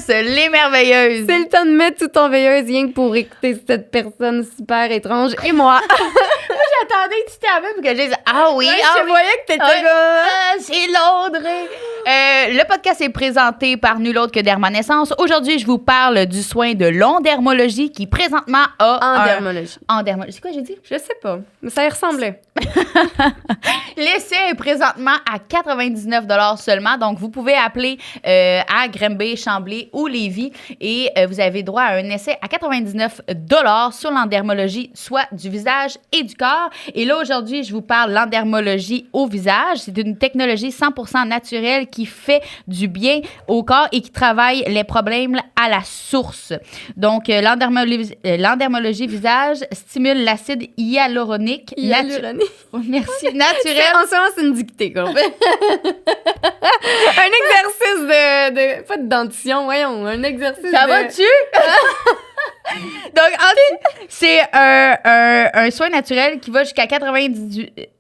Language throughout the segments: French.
podcast Les Merveilleuses. C'est le temps de mettre tout ton veilleuse rien que pour écouter cette personne super étrange et moi. J'attendais que tu termines pour que je dise ah oui, Ouais, ah je oui. voyais que t'étais C'est l'Audrey. Le podcast est présenté par nul autre que Dermanescence. Aujourd'hui, je vous parle du soin de l'endermologie qui présentement a Endermologie. Endermologie. C'est quoi j'ai dit? Je sais pas, mais ça y ressemblait. L'essai est présentement à 99 seulement. Donc, vous pouvez appeler à Granby, Chambly ou Lévis et vous avez droit à un essai à 99 sur l'endermologie, soit du visage et du corps. Et là, aujourd'hui, je vous parle de l'endermologie au visage. C'est une technologie 100% naturelle qui fait du bien au corps et qui travaille les problèmes à la source. Donc, l'endermologie visage stimule l'acide hyaluronique. Merci. Naturel. En ce moment, c'est une dictée qu'on fait. Un exercice de... Pas de dentition, voyons. Un exercice Ça de... va-tu? Donc, c'est un soin naturel qui va jusqu'à 98...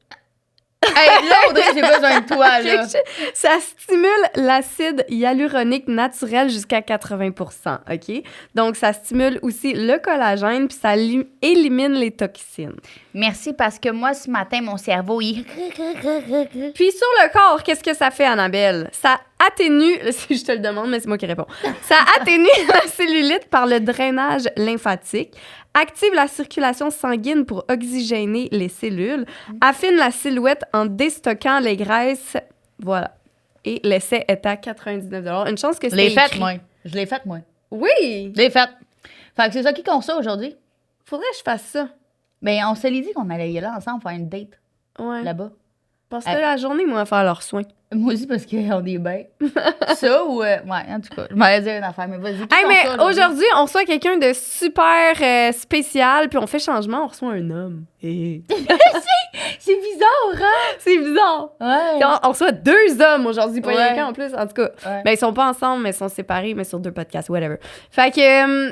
Hey, là, Audrey, j'ai besoin de toi, là. Ça stimule l'acide hyaluronique naturel jusqu'à 80%, OK? Donc, ça stimule aussi le collagène, puis ça élimine les toxines. Merci, parce que moi, ce matin, mon cerveau, il... Puis sur le corps, qu'est-ce que ça fait, Annabelle? Ça atténue, si je te le demande, mais c'est moi qui réponds. Ça atténue la cellulite par le drainage lymphatique, active la circulation sanguine pour oxygéner les cellules, affine la silhouette en déstockant les graisses. Voilà. Et l'essai est à 99 $. Une chance que Je c'est l'ai faite, écrit. moi. Je l'ai faite, moi. Oui! Je l'ai faite. Fait que c'est ça qui compte ça aujourd'hui. Faudrait que je fasse ça. Ben, on s'est dit qu'on allait y aller ensemble faire une date Ouais. là-bas. Parce que la journée, moi, à faire leurs soins. Moi aussi, parce qu'on est bien. Ça ou... ouais, en tout cas, je m'allais dire une affaire, mais vas-y. Hey, mais aujourd'hui, on reçoit quelqu'un de super spécial, puis on fait changement, on reçoit un homme. Et... C'est bizarre, hein? C'est bizarre. Ouais. On reçoit deux hommes aujourd'hui, pas Ouais. quelqu'un en plus. En tout cas, Ouais. ben, ils sont pas ensemble, mais ils sont séparés, mais sur deux podcasts, whatever. Fait que...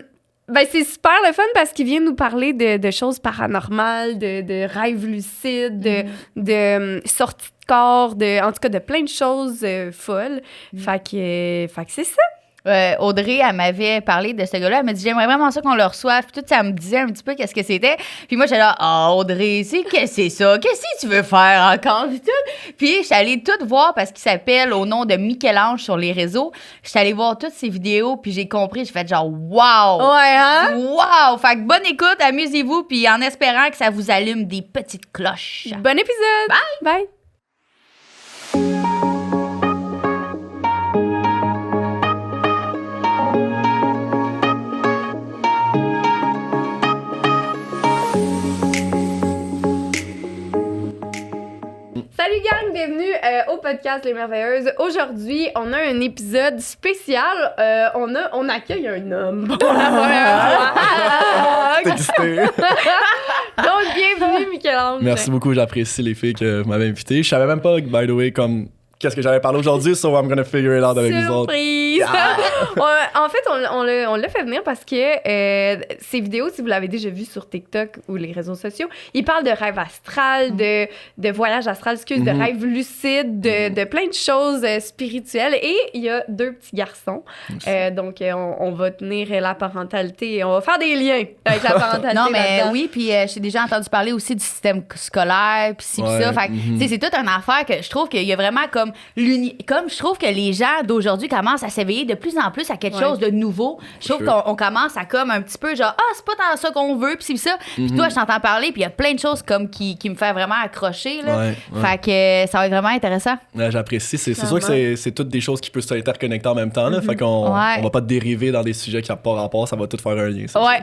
ben, c'est super le fun parce qu'il vient nous parler de choses paranormales, de rêves lucides, de sorties de corps, en tout cas de plein de choses folles. Fait que c'est ça. Audrey, elle m'avait parlé de ce gars-là. Elle m'a dit, j'aimerais vraiment ça qu'on le reçoive. Puis tout, ça me disait un petit peu qu'est-ce que c'était. Puis moi, j'étais là, Audrey, qu'est-ce que c'est ça? Qu'est-ce que tu veux faire encore? Puis tout. Puis je suis allée tout voir parce qu'il s'appelle au nom de Michel-Ange sur les réseaux. Je suis allée voir toutes ses vidéos, puis j'ai compris. J'ai fait genre, wow! Ouais, hein? Wow! Fait que bonne écoute, amusez-vous, puis en espérant que ça vous allume des petites cloches. Bon épisode! Bye! Bye! Salut gang, bienvenue au podcast Les Merveilleuses. Aujourd'hui, on a un épisode spécial. On accueille un homme pour la première fois. T'es excité. Donc, bienvenue Michel-Ange. Merci beaucoup, j'apprécie les filles que vous m'avez invité. Je savais même pas, by the way, comme qu'est-ce que j'allais parler aujourd'hui, so I'm gonna figure it out avec vous autres. Surprise! En fait, on l'a fait venir parce que ces vidéos, si vous l'avez déjà vu sur TikTok ou les réseaux sociaux, il parle de rêve astral, de voyage astral, de rêve lucide, de plein de choses spirituelles. Et il y a deux petits garçons. Donc, on va tenir la parentalité et on va faire des liens avec la parentalité. Non, mais là-dedans. oui, puis j'ai déjà entendu parler aussi du système scolaire, puis ci, puis Ouais, ça. Fait que, tu sais, c'est toute une affaire que je trouve qu'il y a vraiment comme je trouve que les gens d'aujourd'hui commencent à s'éveiller de plus en plus à quelque chose de nouveau. Je trouve qu'on commence à comme un petit peu genre, c'est pas tant ça qu'on veut, puis c'est ça. Puis toi, je t'entends parler, puis il y a plein de choses comme qui me fait vraiment accrocher, là. Ouais. Fait que ça va être vraiment intéressant. Ouais, j'apprécie. C'est sûr que c'est toutes des choses qui peuvent s'interconnecter en même temps. Là, Fait qu'on on va pas dériver dans des sujets qui n'ont pas rapport, ça va tout faire un lien. Ça, Ouais.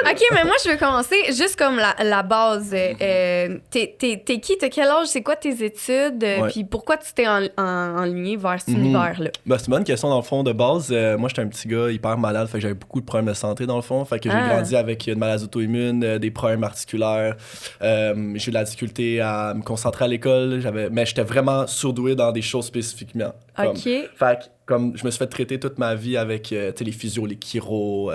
OK, mais moi, je veux commencer juste comme la base. T'es qui? T'as quel âge? C'est quoi tes études? Puis pourquoi tu t'es enligné vers cet univers-là? Ben, c'est une bonne question dans le fond de base. Moi, j'étais un petit gars hyper malade, fait que j'avais beaucoup de problèmes de santé dans le fond. Fait que j'ai grandi avec une maladie auto-immune, des problèmes articulaires. J'ai eu de la difficulté à me concentrer à l'école. Mais j'étais vraiment surdoué dans des choses spécifiquement. OK. Fait que, comme je me suis fait traiter toute ma vie avec les physios, les chiro,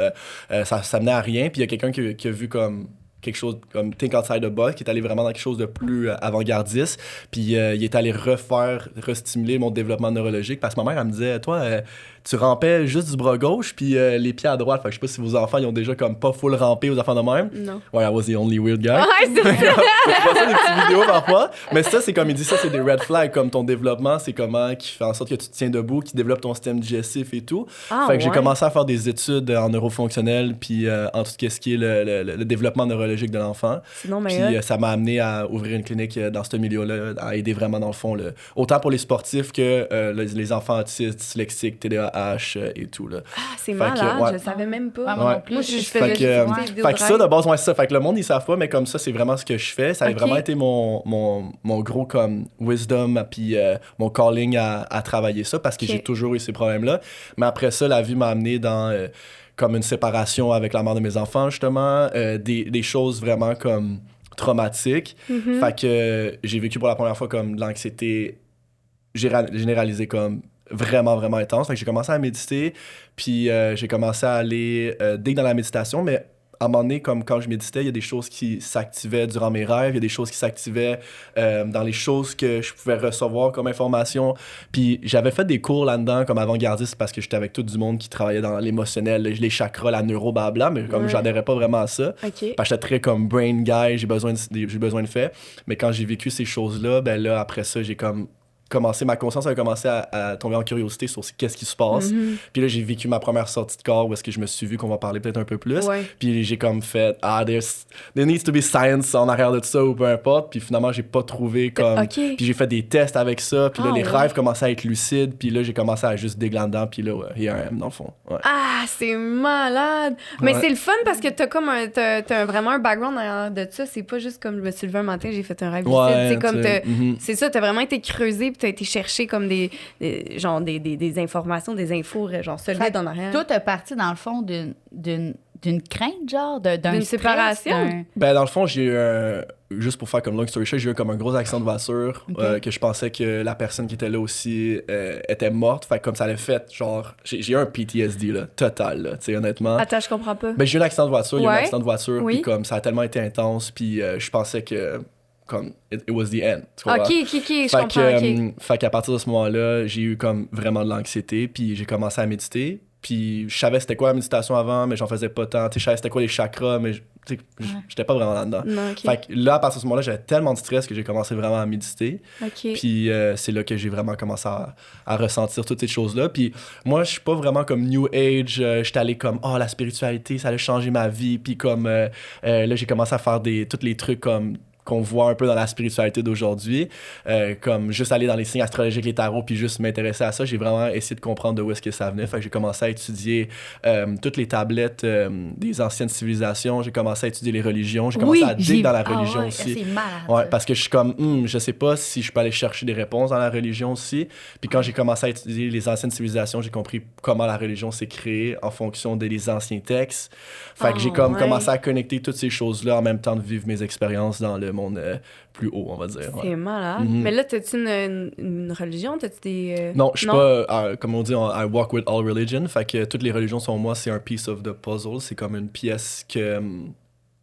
ça menait à rien. Puis il y a quelqu'un qui a vu comme quelque chose comme Think Outside the Box, qui est allé vraiment dans quelque chose de plus avant-gardiste. Puis il est allé restimuler mon développement neurologique. Parce que ma mère, elle me disait, toi, tu rampais juste du bras gauche, puis les pieds à droite. Fait que je sais pas si vos enfants, ils ont déjà comme pas full rampé aux enfants de même. Non. Ouais, I was the only weird guy. Ouais, c'est ça. Je vois ça des petites vidéos parfois. Mais ça, c'est comme il dit, ça, c'est des red flags. Comme ton développement, c'est comment qui fait en sorte que tu te tiens debout, qui développe ton système digestif et tout. Fait que j'ai commencé à faire des études en neurofonctionnel, puis en tout ce qui est le développement neurologique de l'enfant. Sinon, Puis ça m'a amené à ouvrir une clinique dans ce milieu-là, à aider vraiment dans le fond, autant pour les sportifs que les enfants autistes, dyslexiques, TDAH et tout. Là. Ah, c'est Fait malade, que, ouais. je savais même pas. Ouais, moi non plus. Moi, je Fait faisais que, juste des vidéos fait que ça, de base, ouais, c'est ça. Fait que le monde, ils savent pas, mais comme ça, c'est vraiment ce que je fais. Ça a vraiment été mon gros comme wisdom, puis mon calling à travailler ça, parce que j'ai toujours eu ces problèmes-là. Mais après ça, la vie m'a amené dans comme une séparation avec la mère de mes enfants, justement, des choses vraiment comme traumatiques. Fait que j'ai vécu pour la première fois comme de l'anxiété généralisée comme vraiment, vraiment intense. Fait que j'ai commencé à méditer, puis j'ai commencé à aller dès que dans la méditation, mais à un moment donné, comme quand je méditais, il y a des choses qui s'activaient durant mes rêves, il y a des choses qui s'activaient dans les choses que je pouvais recevoir comme information. Puis j'avais fait des cours là-dedans comme avant-gardiste parce que j'étais avec tout du monde qui travaillait dans l'émotionnel, les chakras, la neuro, blabla, mais comme j'adhérais pas vraiment à ça. Parce que j'étais très comme brain guy, j'ai besoin de fait. Mais quand j'ai vécu ces choses-là, ben là, après ça, j'ai comme ma conscience a commencé à tomber en curiosité sur qu'est-ce qui se passe. Puis là, j'ai vécu ma première sortie de corps où est-ce que je me suis vu qu'on va parler peut-être un peu plus. Puis j'ai comme fait, there needs to be science en arrière de ça ou peu importe. Puis finalement, j'ai pas trouvé comme... Puis j'ai fait des tests avec ça. Puis là, les rêves commençaient à être lucides. Puis là, j'ai commencé à juste déglander dedans. Puis là, here I am, dans le fond. Ouais. Ah, c'est malade! Mais c'est le fun parce que t'as comme vraiment un background derrière de ça. C'est pas juste comme je me suis levé un matin, j'ai fait un rêve lucide. C'est comme c'est ça, t'as vraiment été creusé puis t'as été chercher comme des informations, des infos genre solides en arrière. Toi, t'es parti dans le fond d'une crainte, genre, d'une séparation? Ben, dans le fond, j'ai eu juste pour faire comme long story short, j'ai eu comme un gros accident de voiture que je pensais que la personne qui était là aussi était morte. Fait que comme ça l'a fait, genre, j'ai eu un PTSD, là, total, là, tu sais, honnêtement. Attends, je comprends pas. Ben, j'ai eu un accident de voiture, il y a eu un accident de voiture, puis comme ça a tellement été intense, puis je pensais que comme it was the end. OK, je comprends. Fait qu'à partir de ce moment-là, j'ai eu comme vraiment de l'anxiété, puis j'ai commencé à méditer. Puis je savais c'était quoi la méditation avant, mais j'en faisais pas tant. Je savais c'était quoi les chakras, mais j'étais pas vraiment là-dedans. Fait que là, à partir de ce moment-là, j'avais tellement de stress que j'ai commencé vraiment à méditer. Puis c'est là que j'ai vraiment commencé à ressentir toutes ces choses-là. Puis moi, je suis pas vraiment comme New Age. J'étais allé comme, la spiritualité, ça allait changer ma vie. Puis comme, là, j'ai commencé à faire tous les trucs comme qu'on voit un peu dans la spiritualité d'aujourd'hui, comme juste aller dans les signes astrologiques, les tarots, puis juste m'intéresser à ça. J'ai vraiment essayé de comprendre de où est-ce que ça venait. Fait que j'ai commencé à étudier toutes les tablettes des anciennes civilisations. J'ai commencé à étudier les religions. J'ai commencé à dig dans la religion aussi. C'est malade. Ouais, parce que je suis comme, je sais pas si je peux aller chercher des réponses dans la religion aussi. Puis quand j'ai commencé à étudier les anciennes civilisations, j'ai compris comment la religion s'est créée en fonction des anciens textes. Fait que j'ai comme commencé à connecter toutes ces choses-là en même temps de vivre mes expériences dans le monde plus haut, on va dire. C'est malade. Mais là, t'as-tu une religion? T'as-tu des... Non, je suis pas... comme on dit, I walk with all religion. Fait que toutes les religions sont moi, c'est un piece of the puzzle. C'est comme une pièce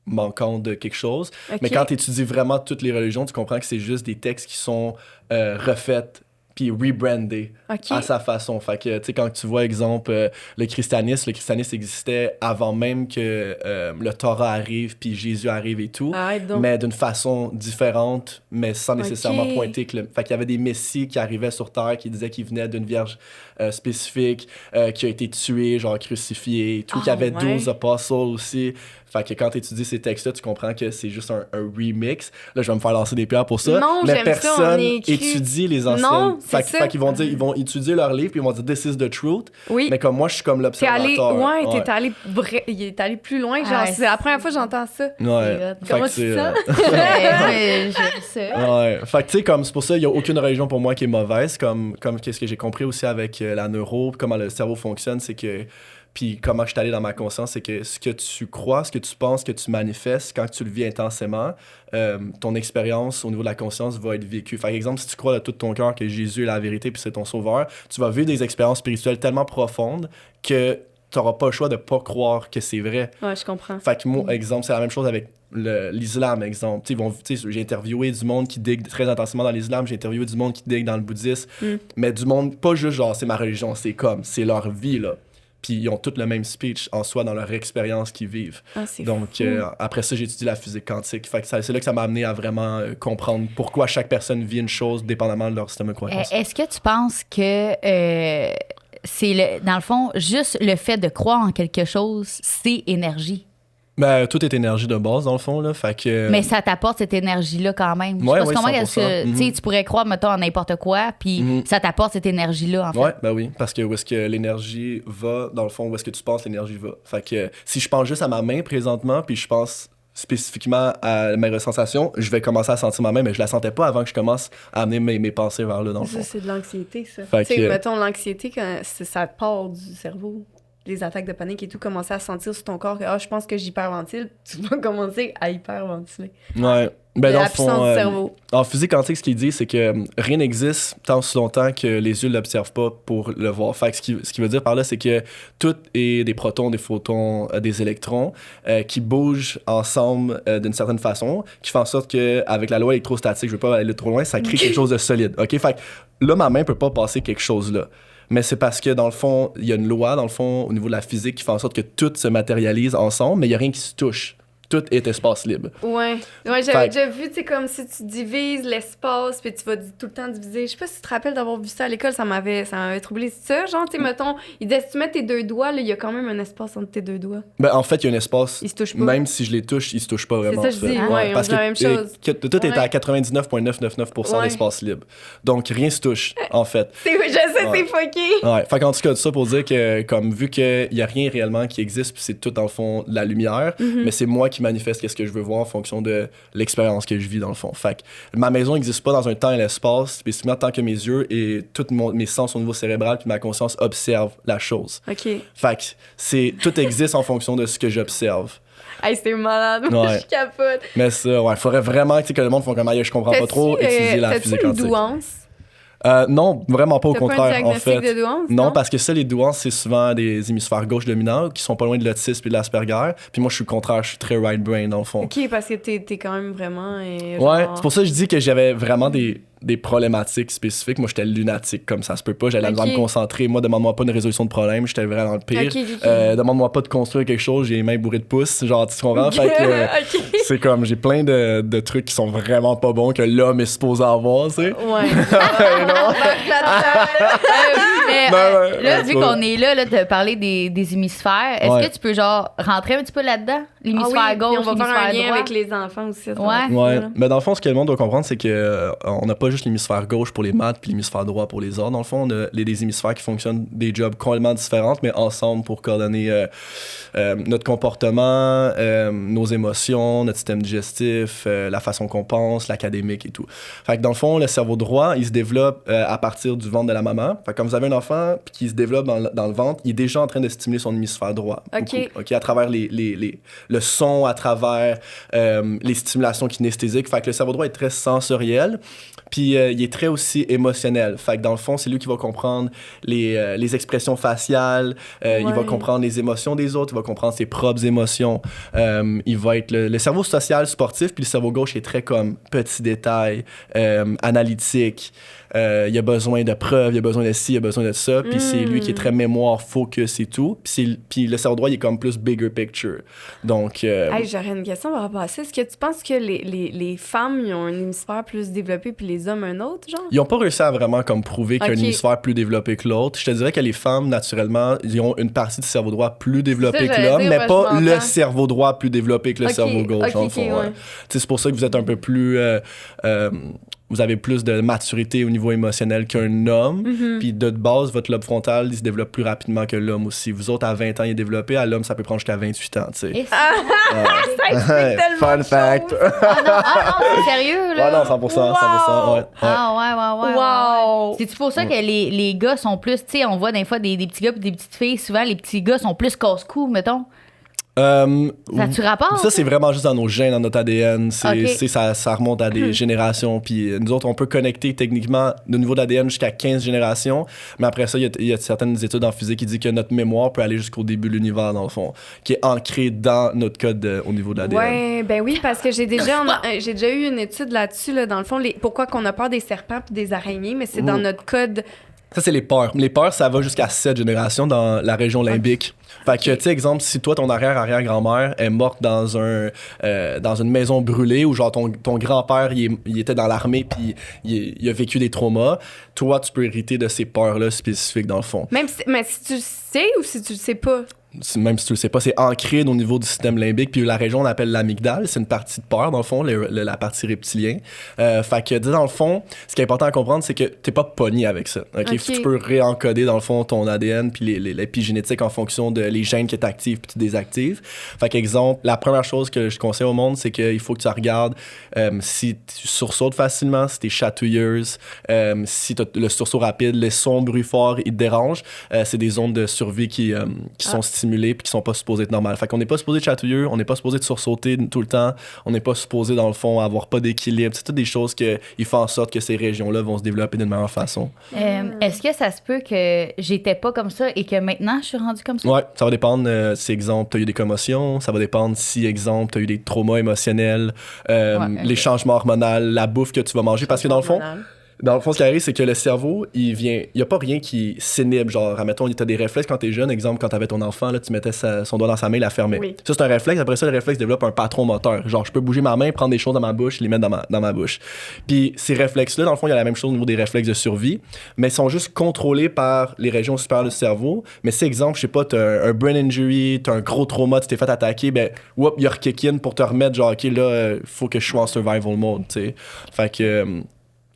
manquante de quelque chose. Mais quand tu étudies vraiment toutes les religions, tu comprends que c'est juste des textes qui sont refaits puis rebrandé à sa façon. Fait que, tu sais, quand tu vois, exemple, le christianisme existait avant même que le Torah arrive, puis Jésus arrive et tout, mais d'une façon différente, mais sans nécessairement pointer que Fait qu'il y avait des messies qui arrivaient sur Terre, qui disaient qu'ils venaient d'une vierge spécifique, qui a été tuée, genre crucifiée et tout, qu'il y avait 12 apôtres aussi. Fait que quand tu étudies ces textes-là, tu comprends que c'est juste un remix. Là, je vais me faire lancer des pierres pour ça. Non, mais personne étudie les anciennes. Non, fait qu'ils vont dire, ils vont étudier leur livre, puis ils vont dire this is the truth. Oui. Mais comme moi, je suis comme l'observateur. Il est allé plus loin. Genre, c'est la première fois que j'entends ça. Ouais. Comment tu sens? J'aime ça. Ouais. Fait que tu sais, comme c'est pour ça, il n'y a aucune religion pour moi qui est mauvaise. Comme qu'est-ce que j'ai compris aussi avec la neuro, comment le cerveau fonctionne, c'est que. Puis comment je suis allé dans ma conscience, c'est que ce que tu crois, ce que tu penses, ce que tu manifestes, quand tu le vis intensément, ton expérience au niveau de la conscience va être vécue. Par exemple, si tu crois de tout ton cœur que Jésus est la vérité puis c'est ton sauveur, tu vas vivre des expériences spirituelles tellement profondes que tu n'auras pas le choix de ne pas croire que c'est vrai. Ouais, je comprends. Fait que moi, exemple, c'est la même chose avec l'islam, exemple. J'ai interviewé du monde qui digue très intensément dans l'islam, j'ai interviewé du monde qui digue dans le bouddhisme, mais du monde, pas juste genre c'est ma religion, c'est leur vie, là. Puis ils ont tous le même speech en soi dans leur expérience qu'ils vivent. Donc, après ça, j'ai étudié la physique quantique. Fait que c'est là que ça m'a amené à vraiment comprendre pourquoi chaque personne vit une chose dépendamment de leur système de croyance. Est-ce que tu penses que c'est, dans le fond, juste le fait de croire en quelque chose, c'est énergie? Ben, tout est énergie de base, dans le fond, là. Fait que... Mais ça t'apporte cette énergie-là quand même. Ouais, Je sais pas comment est-ce que tu pourrais croire, mettons, en n'importe quoi, puis ça t'apporte cette énergie-là, en fait. Ouais, ben oui, parce que où est-ce que l'énergie va, dans le fond, où est-ce que tu penses l'énergie va. Fait que si je pense juste à ma main présentement, puis je pense spécifiquement à mes sensations, je vais commencer à sentir ma main, mais je la sentais pas avant que je commence à amener mes pensées vers là, dans le fond. Ça, c'est de l'anxiété, ça. Fait Tu sais, que... mettons, l'anxiété, quand ça part du cerveau, les attaques de panique et tout, commencer à sentir sur ton corps que je pense que j'hyperventile, tu vas commencer à hyperventiler. Ouais. Ben, dans la le fond, puissance du cerveau. En physique quantique, ce qu'il dit, c'est que rien n'existe tant si longtemps que les yeux ne l'observent pas pour le voir. Fait que ce qui veut dire par là, c'est que tout est des protons, des photons, des électrons qui bougent ensemble d'une certaine façon, qui fait en sorte qu'avec la loi électrostatique, je ne veux pas aller trop loin, ça crée quelque chose de solide. OK? Fait que là, ma main ne peut pas passer quelque chose là. Mais c'est parce que, dans le fond, il y a une loi, dans le fond, au niveau de la physique, qui fait en sorte que tout se matérialise ensemble, mais il n'y a rien qui se touche. Tout est espace libre. Ouais, j'avais déjà vu, tu sais, comme si tu divises l'espace, puis tu vas tout le temps diviser. Je sais pas si tu te rappelles d'avoir vu ça à l'école, ça m'avait troublé. C'est ça, genre, tu sais, mettons, il disait, si tu mets tes deux doigts, là, il y a quand même un espace entre tes deux doigts. Ben, en fait, il y a un espace. Il se touche pas. Même si je les touche, ils se touchent pas vraiment. C'est ça, je dis, ouais, parce on dit la même chose. Tout est à 99,999% d'espace libre. Donc, rien se touche, en fait. Je sais, c'est fucké. Ouais, fait qu'en tout cas, tout ça pour dire que, comme vu qu'il y a rien réellement qui existe, puis c'est tout, dans le fond, la lumière, mais c'est moi qui manifeste qu'est-ce que je veux voir en fonction de l'expérience que je vis, dans le fond. Fait que ma maison n'existe pas dans un temps et l'espace, spécifiquement tant que mes yeux et tous mes sens au niveau cérébral puis ma conscience observent la chose. OK. Fait que tout existe en fonction de ce que j'observe. Hey, c'est malade. Ouais. Je capote. Mais ça, ouais, faudrait vraiment que le monde fasse comme je comprends pas trop étudier la physique une quantique. douance? Non, vraiment pas, au contraire, pas un en fait. De douance, non, parce que ça, les douances, c'est souvent des hémisphères gauche dominants qui sont pas loin de l'autisme et de l'Asperger. Puis moi, je suis le contraire, je suis très right brain, dans le fond. OK, parce que t'es quand même vraiment... Ouais, c'est pour ça que je dis que j'avais vraiment des problématiques spécifiques. Moi, j'étais lunatique, comme ça se peut pas. J'allais devoir me concentrer. Moi, demande-moi pas une résolution de problème. J'étais vraiment dans le pire. Demande-moi pas de construire quelque chose. J'ai les mains bourrées de pouces. Genre, tu comprends? Fait que c'est comme, j'ai plein de trucs qui sont vraiment pas bons que l'homme est supposé avoir, tu sais. Ouais. Là, vu qu'on est là de parler des hémisphères, est-ce que tu peux, genre, rentrer un petit peu là-dedans? L'hémisphère gauche, on va faire un lien droit? avec les enfants aussi. Ouais. Mais dans le fond, ce que le monde doit comprendre, c'est que on n'a pas juste l'hémisphère gauche pour les maths puis l'hémisphère droit pour les arts. Dans le fond, on a des hémisphères qui fonctionnent des jobs complètement différents, mais ensemble pour coordonner notre comportement, nos émotions, notre système digestif, la façon qu'on pense, l'académique et tout. Fait que dans le fond, le cerveau droit, il se développe à partir du ventre de la maman. Fait que quand vous avez un enfant qui se développe dans le ventre, il est déjà en train de stimuler son hémisphère droit. OK, à travers le son, à travers les stimulations kinesthésiques. Fait que le cerveau droit est très sensoriel. Puis il est très aussi émotionnel. Fait que dans le fond, c'est lui qui va comprendre les expressions faciales, il va comprendre les émotions des autres, il va comprendre ses propres émotions. Il va être le cerveau social sportif, puis le cerveau gauche est très comme petit détail, analytique. Il a besoin de preuves, il a besoin de ci, il a besoin de ça. Puis c'est lui qui est très mémoire, focus et tout. Puis le cerveau droit, il est comme plus bigger picture. Donc... j'aurais une question par rapport à ça. Est-ce que tu penses que les femmes, ils ont un hémisphère plus développé puis les hommes un autre, genre? Ils n'ont pas réussi à vraiment comme prouver qu'il y a un hémisphère plus développé que l'autre. Je te dirais que les femmes, naturellement, ils ont une partie du cerveau droit plus développée que l'homme, mais pas le cerveau droit plus développé que le cerveau gauche, en fond. Ouais. C'est pour ça que vous êtes un peu plus... vous avez plus de maturité au niveau émotionnel qu'un homme. Puis de base, votre lobe frontal, il se développe plus rapidement que l'homme aussi. Vous autres, à 20 ans, il est développé. À l'homme, ça peut prendre jusqu'à 28 ans, tu sais. Ça explique tellement Fun de fact. choses. Ah non, c'est sérieux, là? Ouais, non, 100%, ouais. Ah, ouais. Wow! C'est-tu pour ça que les gars sont plus... Tu sais, on voit des fois des petits gars et des petites filles. Souvent, les petits gars sont plus casse-cou, mettons. Ça a-tu rapport? Ça, c'est vraiment juste dans nos gènes, dans notre ADN. Ok. Ça remonte à des générations. Puis nous autres, on peut connecter techniquement le niveau de l'ADN jusqu'à 15 générations. Mais après ça, il y a certaines études en physique qui disent que notre mémoire peut aller jusqu'au début de l'univers, dans le fond, qui est ancré dans notre code au niveau de l'ADN. Ouais, ben oui, parce que j'ai déjà eu une étude là-dessus, là, dans le fond, pourquoi qu'on a peur des serpents puis des araignées, mais c'est dans notre code. Ça, c'est les peurs. Les peurs, ça va jusqu'à 7 générations dans la région limbique. Fait que, tu sais, exemple, si toi, ton arrière-arrière-grand-mère est morte dans une maison brûlée ou genre ton grand-père, il était dans l'armée puis il a vécu des traumas, toi, tu peux hériter de ces peurs-là spécifiques, dans le fond. Mais si tu le sais ou si tu le sais pas? Même si tu le sais pas, c'est ancré au niveau du système limbique. Puis la région, on appelle l'amygdale. C'est une partie de peur, dans le fond, la partie reptilien. Fait que, dans le fond, ce qui est important à comprendre, c'est que t'es pas pogné avec ça. OK? Tu peux réencoder, dans le fond, ton ADN puis l'épigénétique en fonction de les gènes que t'actives puis tu désactives. Fait qu'exemple, la première chose que je conseille au monde, c'est qu'il faut que tu regardes si tu sursautes facilement, si t'es chatouilleuse, si t'as le sursaut rapide, les sons, bruits forts, ils te dérangent. C'est des zones de survie qui sont stimulées puis qui sont pas supposés être normales. Fait qu'on n'est pas supposé être chatouilleux, on n'est pas supposé de sursauter tout le temps, on n'est pas supposé, dans le fond, avoir pas d'équilibre. C'est toutes des choses qui font en sorte que ces régions-là vont se développer d'une meilleure façon. Est-ce que ça se peut que j'étais pas comme ça et que maintenant, je suis rendue comme ça? Ouais, ça va dépendre si, exemple, tu as eu des commotions, ça va dépendre si, exemple, tu as eu des traumas émotionnels, les changements hormonaux, la bouffe que tu vas manger. Parce que dans le fond, ce qui arrive, c'est que le cerveau, il y a pas rien qui s'inhibe. Genre, admettons, t'as des réflexes quand t'es jeune. Exemple, quand t'avais ton enfant, là, tu mettais son doigt dans sa main, il la fermait. Oui. Ça, c'est un réflexe. Après ça, le réflexe développe un patron moteur. Genre, je peux bouger ma main, prendre des choses dans ma bouche, les mettre dans ma bouche. Puis ces réflexes-là, dans le fond, il y a la même chose au niveau des réflexes de survie, mais ils sont juste contrôlés par les régions supérieures du cerveau. Mais si, exemple, je sais pas, t'as un brain injury, t'as un gros trauma, tu t'es fait attaquer, ben, il y a kick in pour te remettre, genre, OK, là, faut que je sois en survival mode, tu sais. Fait que...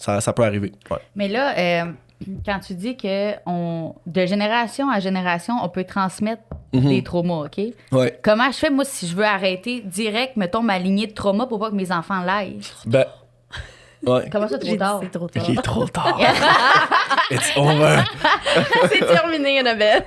Ça peut arriver. Ouais. Mais là, quand tu dis que de génération à génération, on peut transmettre des traumas, OK? Ouais. Comment je fais, moi, si je veux arrêter direct, mettons, ma lignée de traumas pour pas que mes enfants l'aillent? Ben... Ouais. Comment ça, trop tard? C'est trop tard. Il est trop tard. It's over. C'est terminé, Annabelle.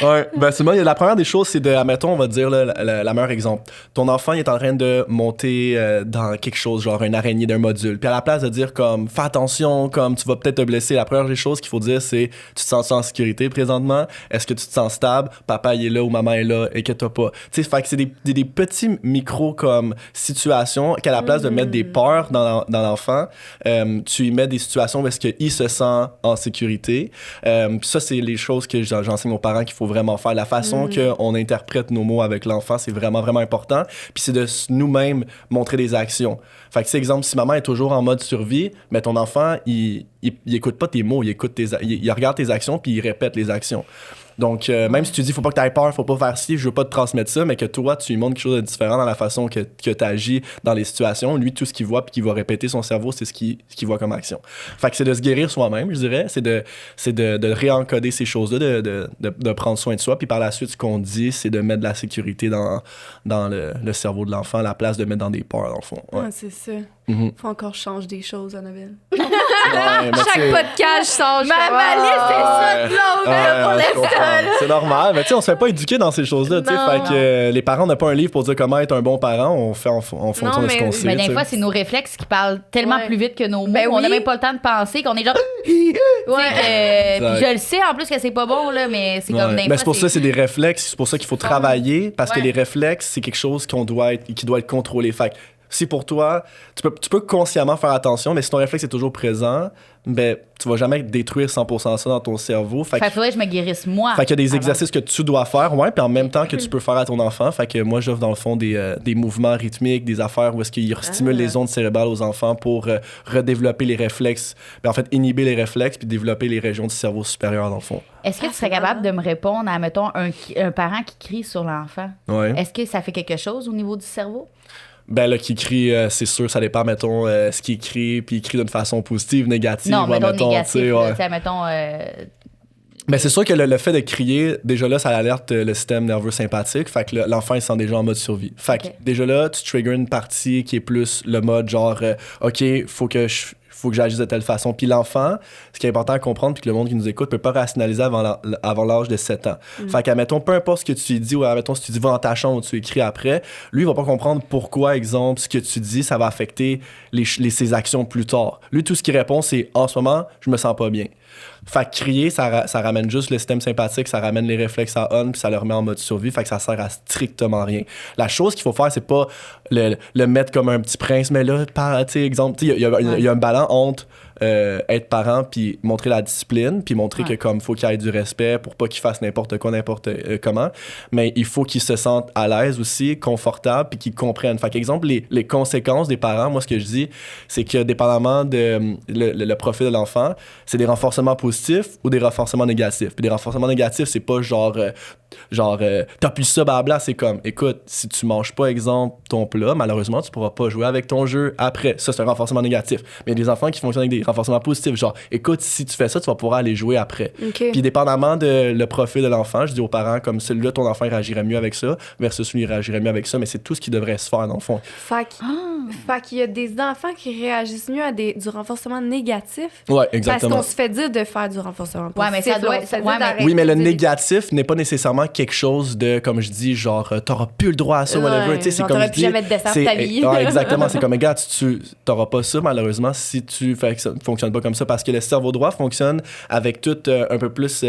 Ouais. Ben, c'est moi, la première des choses, c'est admettons, on va dire, là, la meilleure exemple. Ton enfant, il est en train de monter dans quelque chose, genre une araignée d'un module. Puis à la place de dire, comme, fais attention, comme, tu vas peut-être te blesser, la première des choses qu'il faut dire, c'est, tu te sens en sécurité présentement? Est-ce que tu te sens stable? Papa, il est là ou maman est là et que t'as pas. Tu sais, fait que c'est des petits micros, comme, situations qu'à la place de mettre des peurs dans l'enfant, tu y mets des situations où est-ce qu'il se sent en sécurité. Puis ça, c'est les choses que j'enseigne aux parents qu'il faut vraiment faire. La façon qu'on interprète nos mots avec l'enfant, c'est vraiment, vraiment important. Puis c'est de nous-mêmes montrer des actions. Fait que, c'est exemple, si maman est toujours en mode survie, mais ton enfant, il écoute pas tes mots, il regarde tes actions puis il répète les actions. Donc, même si tu dis, faut pas que tu aies peur, faut pas faire ci, je veux pas te transmettre ça, mais que toi, tu lui montres quelque chose de différent dans la façon que tu agis dans les situations. Lui, tout ce qu'il voit puis qu'il va répéter son cerveau, c'est ce qu'il voit comme action. Fait que c'est de se guérir soi-même, je dirais. C'est de réencoder ces choses-là, de prendre soin de soi. Puis par la suite, ce qu'on dit, c'est de mettre de la sécurité dans le cerveau de l'enfant à la place de mettre dans des peurs, dans le fond. Ouais. Ah, c'est ça. Faut encore changer des choses, Annabelle. Ouais, Chaque podcast change. Ma liste, c'est ça de l'autre, pour l'instant. C'est normal, mais tu sais, on se fait pas éduquer dans ces choses-là, tu sais. Fait que les parents n'ont pas un livre pour dire comment être un bon parent, on fait en fonction de ce qu'on sait. Mais des fois, c'est nos réflexes qui parlent tellement plus vite que nos mots. On n'a même pas le temps de penser qu'on est genre. Puis je le sais en plus que c'est pas bon, là, mais c'est comme des fois. Mais c'est pour ça, c'est des réflexes, c'est pour ça qu'il faut travailler, parce que les réflexes, c'est quelque chose qui doit être contrôlé. Fait que si pour toi, tu peux consciemment faire attention, mais si ton réflexe est toujours présent, ben, tu vas jamais détruire 100% ça dans ton cerveau. Fait qu'il faudrait que je me guérisse moi. Fait qu'il y a des exercices que tu dois faire, ouais, puis en même temps que tu peux faire à ton enfant. Fait que moi, j'offre dans le fond des mouvements rythmiques, des affaires où est-ce qu'ils stimulent les ondes cérébrales aux enfants pour redévelopper les réflexes. Ben, en fait, inhiber les réflexes puis développer les régions du cerveau supérieur dans le fond. Est-ce que tu serais capable de me répondre à, mettons, un parent qui crie sur l'enfant? Ouais. Est-ce que ça fait quelque chose au niveau du cerveau? Ben là, qui crie, c'est sûr, ça dépend, mettons, ce qu'il crie, puis il crie d'une façon positive, négative. Non, mettons négatif, ouais. mettons... Ben c'est sûr que le fait de crier, déjà là, ça alerte le système nerveux sympathique, fait que l'enfant, il se sent déjà en mode survie. Fait que déjà là, tu triggers une partie qui est plus le mode genre, OK, faut que faut que j'agisse de telle façon. Puis l'enfant, ce qui est important à comprendre, puis que le monde qui nous écoute peut pas rationaliser avant l'âge de 7 ans. Fait qu'admettons, peu importe ce que tu lui dis, ou admettons, si tu dis va dans ta chambre ou tu écris après, lui, il va pas comprendre pourquoi, exemple, ce que tu dis, ça va affecter ses actions plus tard. Lui, tout ce qu'il répond, c'est en ce moment, je me sens pas bien. Fait que crier, ça ramène juste le système sympathique, ça ramène les réflexes à on, puis ça le remet en mode survie, fait que ça sert à strictement rien. La chose qu'il faut faire, c'est pas le mettre comme un petit prince, mais là, tu sais, exemple, il y a un ballon entre être parent puis montrer la discipline puis montrer que comme faut qu'il y ait du respect pour pas qu'il fasse n'importe quoi n'importe comment, mais il faut qu'il se sente à l'aise aussi, confortable puis qu'il comprenne. Fait qu'exemple, les conséquences des parents, moi ce que je dis, c'est que dépendamment de le profil de l'enfant, c'est des renforcements positifs ou des renforcements négatifs. Puis des renforcements négatifs, c'est pas genre t'appuies ça blabla, c'est comme écoute, si tu manges pas exemple ton plat, malheureusement tu pourras pas jouer avec ton jeu après. Ça c'est un renforcement négatif. Mais il y a des enfants qui fonctionnent avec des renforcements positifs, genre écoute, si tu fais ça, tu vas pouvoir aller jouer après. Puis dépendamment de le profil de l'enfant, je dis aux parents comme celui-là, ton enfant il réagirait mieux avec ça versus lui il réagirait mieux avec ça, mais c'est tout ce qui devrait se faire dans le fond. Fait qu'il y a des enfants qui réagissent mieux à du renforcement négatif. Ouais, exactement. Parce qu'on se fait dire de faire du renforcement positif. Ouais, mais ça doit oui, mais le négatif n'est pas nécessairement quelque chose de, comme je dis, genre, t'auras plus le droit à ça, whatever. Tu sais, c'est comme je dis. Jamais de dessert ta vie. Ouais, exactement. C'est comme, gars, tu t'auras pas ça, malheureusement, si tu fais que ça ne fonctionne pas comme ça. Parce que le cerveau droit fonctionne avec tout un peu plus